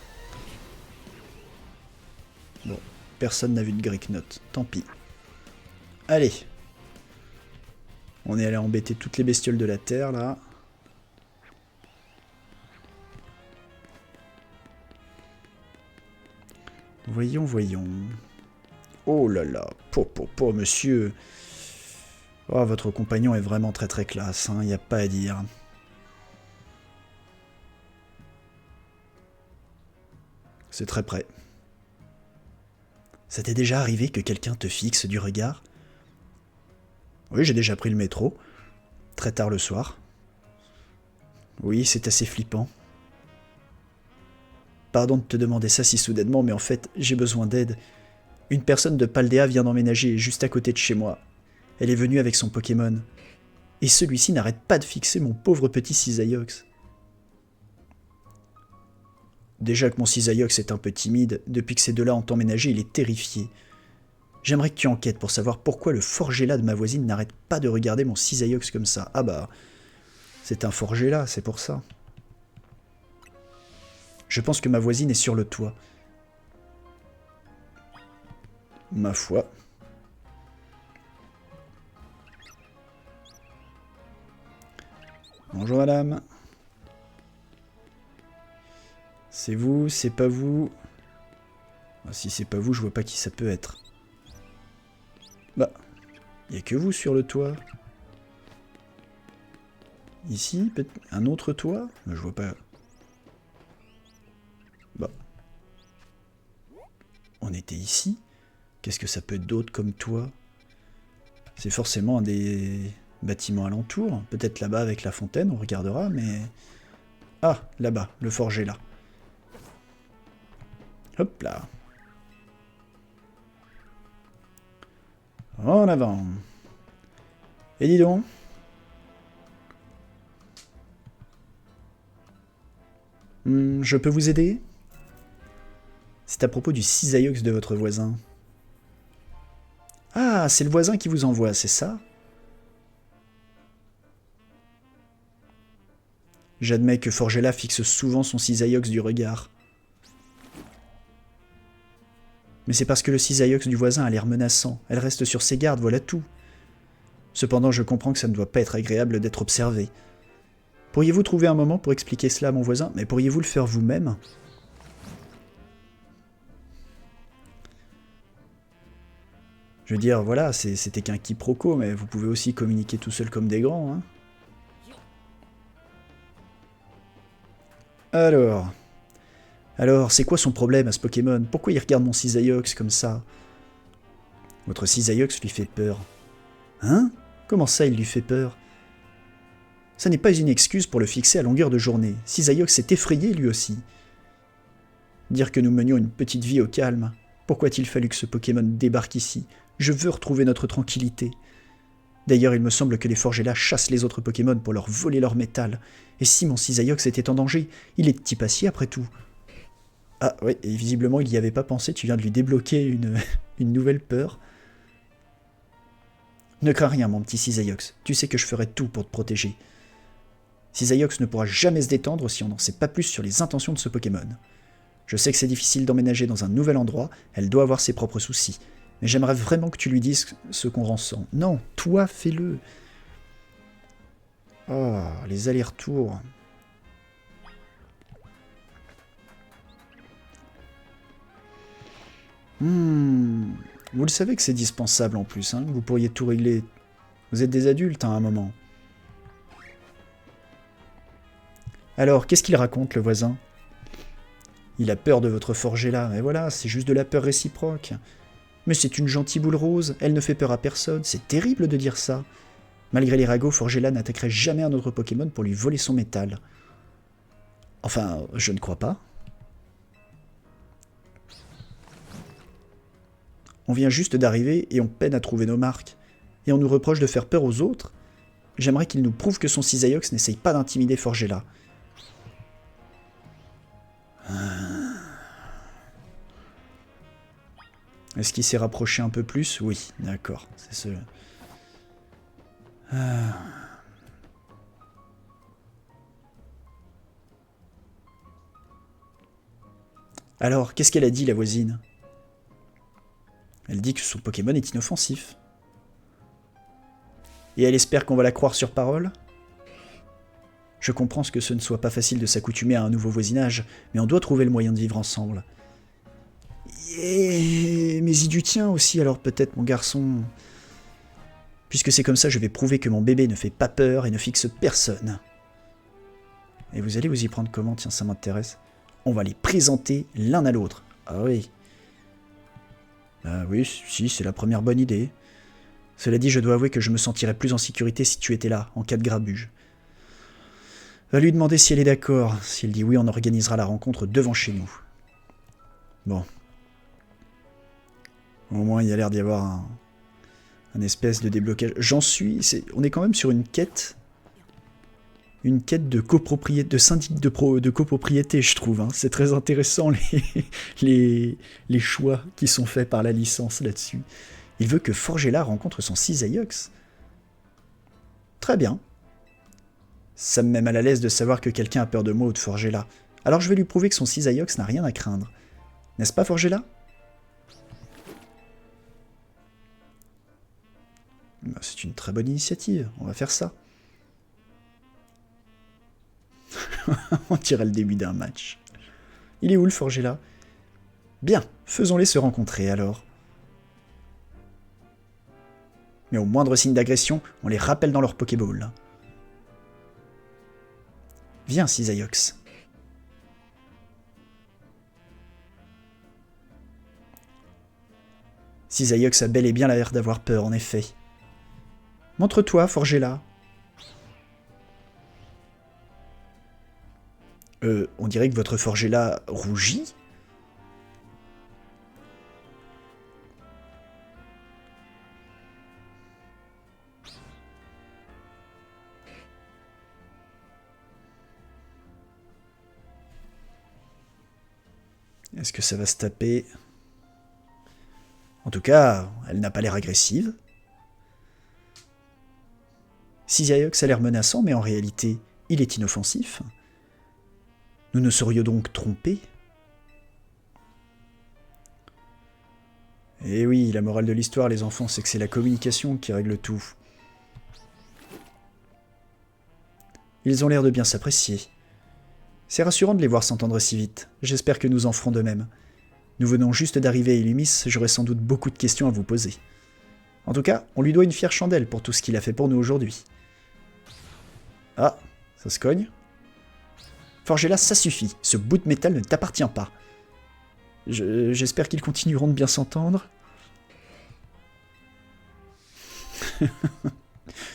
Bon, personne n'a vu de Greek Nut. Tant pis. Allez. On est allé embêter toutes les bestioles de la Terre, là. Voyons, voyons. Oh là là, monsieur. Oh, votre compagnon est vraiment très très classe, hein, y a pas à dire. C'est très près. Ça t'est déjà arrivé que quelqu'un te fixe du regard? Oui, j'ai déjà pris le métro. Très tard le soir. Oui, c'est assez flippant. Pardon de te demander ça si soudainement, mais en fait, j'ai besoin d'aide. Une personne de Paldea vient d'emménager juste à côté de chez moi. Elle est venue avec son Pokémon. Et celui-ci n'arrête pas de fixer mon pauvre petit Cisaiox. Déjà que mon Cisaiox est un peu timide, depuis que ces deux-là ont emménagé, il est terrifié. J'aimerais que tu enquêtes pour savoir pourquoi le Forgella de ma voisine n'arrête pas de regarder mon Cisaiox comme ça. Ah bah, c'est un Forgella, c'est pour ça. Je pense que ma voisine est sur le toit. Ma foi. Bonjour madame. C'est vous, c'est pas vous. Ah, si c'est pas vous, je vois pas qui ça peut être. Bah, y a que vous sur le toit. Ici, peut-être un autre toit? Je vois pas. Bah. On était ici. Qu'est-ce que ça peut être d'autre comme toit? C'est forcément un des bâtiments alentours. Peut-être là-bas avec la fontaine, on regardera, mais... Ah, là-bas, le Forgella. Hop là. En avant. Et dis donc. Je peux vous aider? C'est à propos du Cisaiox de votre voisin. Ah, c'est le voisin qui vous envoie, c'est ça? J'admets que Forgella fixe souvent son Cisaiox du regard. Mais c'est parce que le Cisaiox du voisin a l'air menaçant. Elle reste sur ses gardes, voilà tout. Cependant, je comprends que ça ne doit pas être agréable d'être observé. Pourriez-vous trouver un moment pour expliquer cela à mon voisin? Mais pourriez-vous le faire vous-même? Je veux dire, voilà, c'était qu'un quiproquo, mais vous pouvez aussi communiquer tout seul comme des grands, hein. Alors, c'est quoi son problème à ce Pokémon? Pourquoi il regarde mon Cisaiox comme ça? Votre Cisaiox lui fait peur. Hein? Comment ça, il lui fait peur? Ça n'est pas une excuse pour le fixer à longueur de journée. Cisaïox s'est effrayé lui aussi. Dire que nous menions une petite vie au calme. Pourquoi a-t-il fallu que ce Pokémon débarque ici? Je veux retrouver notre tranquillité. D'ailleurs, il me semble que les Forgella chassent les autres Pokémon pour leur voler leur métal. Et si mon Cisaïox était en danger, il est petit passier après tout. Ah ouais, et visiblement il n'y avait pas pensé, tu viens de lui débloquer une nouvelle peur. Ne crains rien, mon petit Cisaïox, tu sais que je ferai tout pour te protéger. Cisaïox ne pourra jamais se détendre si on n'en sait pas plus sur les intentions de ce Pokémon. Je sais que c'est difficile d'emménager dans un nouvel endroit, elle doit avoir ses propres soucis. Mais j'aimerais vraiment que tu lui dises ce qu'on ressent. Non, toi, fais-le. Oh, les allers-retours. Vous le savez que c'est dispensable en plus, hein. Vous pourriez tout régler. Vous êtes des adultes, hein, à un moment. Alors, qu'est-ce qu'il raconte, le voisin? Il a peur de votre Forgella, et voilà, c'est juste de la peur réciproque. Mais c'est une gentille boule rose, elle ne fait peur à personne, c'est terrible de dire ça. Malgré les ragots, Forgella n'attaquerait jamais un autre Pokémon pour lui voler son métal. Enfin, je ne crois pas. On vient juste d'arriver et on peine à trouver nos marques. Et on nous reproche de faire peur aux autres. J'aimerais qu'il nous prouve que son Cisaïox n'essaye pas d'intimider Forgella. Est-ce qu'il s'est rapproché un peu plus? Oui, d'accord. C'est ce... Alors, qu'est-ce qu'elle a dit, la voisine? Elle dit que son Pokémon est inoffensif. Et elle espère qu'on va la croire sur parole? Je comprends que ce ne soit pas facile de s'accoutumer à un nouveau voisinage, mais on doit trouver le moyen de vivre ensemble. Mais il du tien aussi, alors peut-être, mon garçon. Puisque c'est comme ça, je vais prouver que mon bébé ne fait pas peur et ne fixe personne. Et vous allez vous y prendre comment? Tiens, ça m'intéresse. On va les présenter l'un à l'autre. Ah oui. Ah oui, si, c'est la première bonne idée. Cela dit, je dois avouer que je me sentirais plus en sécurité si tu étais là, en cas de grabuge. Va lui demander si elle est d'accord. Si elle dit oui, on organisera la rencontre devant chez nous. Bon. Au moins, il y a l'air d'y avoir un espèce de déblocage. J'en suis... on est quand même sur une quête. Une quête de copropriété, de syndic de copropriété, je trouve. Hein. C'est très intéressant les choix qui sont faits par la licence là-dessus. Il veut que Forgella rencontre son Cisaïox. Très bien. Ça me met mal à l'aise de savoir que quelqu'un a peur de moi ou de Forgella. Alors je vais lui prouver que son Cisaïox n'a rien à craindre. N'est-ce pas, Forgella? C'est une très bonne initiative, on va faire ça. On dirait le début d'un match. Il est où le Forgella? Bien, faisons-les se rencontrer alors. Mais au moindre signe d'agression, on les rappelle dans leur Pokéball. Viens, Cisaïox. Cisaïox a bel et bien l'air d'avoir peur, en effet. Montre-toi, Forgella. On dirait que votre Forgella rougit. Est-ce que ça va se taper? En tout cas, elle n'a pas l'air agressive. Cisaïox a l'air menaçant, mais en réalité, il est inoffensif. Nous nous serions donc trompés. Eh oui, la morale de l'histoire, les enfants, c'est que c'est la communication qui règle tout. Ils ont l'air de bien s'apprécier. C'est rassurant de les voir s'entendre si vite. J'espère que nous en ferons de même. Nous venons juste d'arriver à Illumis, j'aurai sans doute beaucoup de questions à vous poser. En tout cas, on lui doit une fière chandelle pour tout ce qu'il a fait pour nous aujourd'hui. Ah, ça se cogne. Forgella, ça suffit. Ce bout de métal ne t'appartient pas. J'espère qu'ils continueront de bien s'entendre.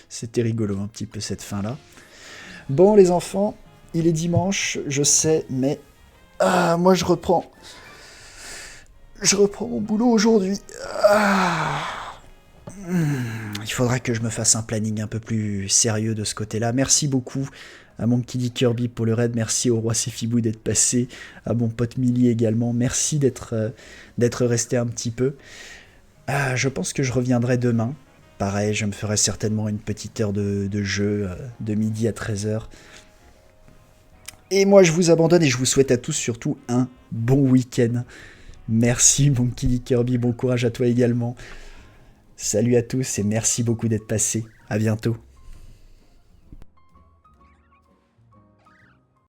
C'était rigolo un petit peu cette fin-là. Bon les enfants, il est dimanche, je sais, mais... moi je reprends... Je reprends mon boulot aujourd'hui. Il faudra que je me fasse un planning un peu plus sérieux de ce côté-là. Merci beaucoup à mon Kiddy Kirby pour le raid. Merci au roi Sefibou d'être passé. À mon pote Millie également. Merci d'être resté un petit peu. Je pense que je reviendrai demain. Pareil, je me ferai certainement une petite heure de jeu de midi à 13h. Et moi, je vous abandonne et je vous souhaite à tous surtout un bon week-end. Merci mon Kiddy Kirby, bon courage à toi également. Salut à tous et merci beaucoup d'être passés. À bientôt.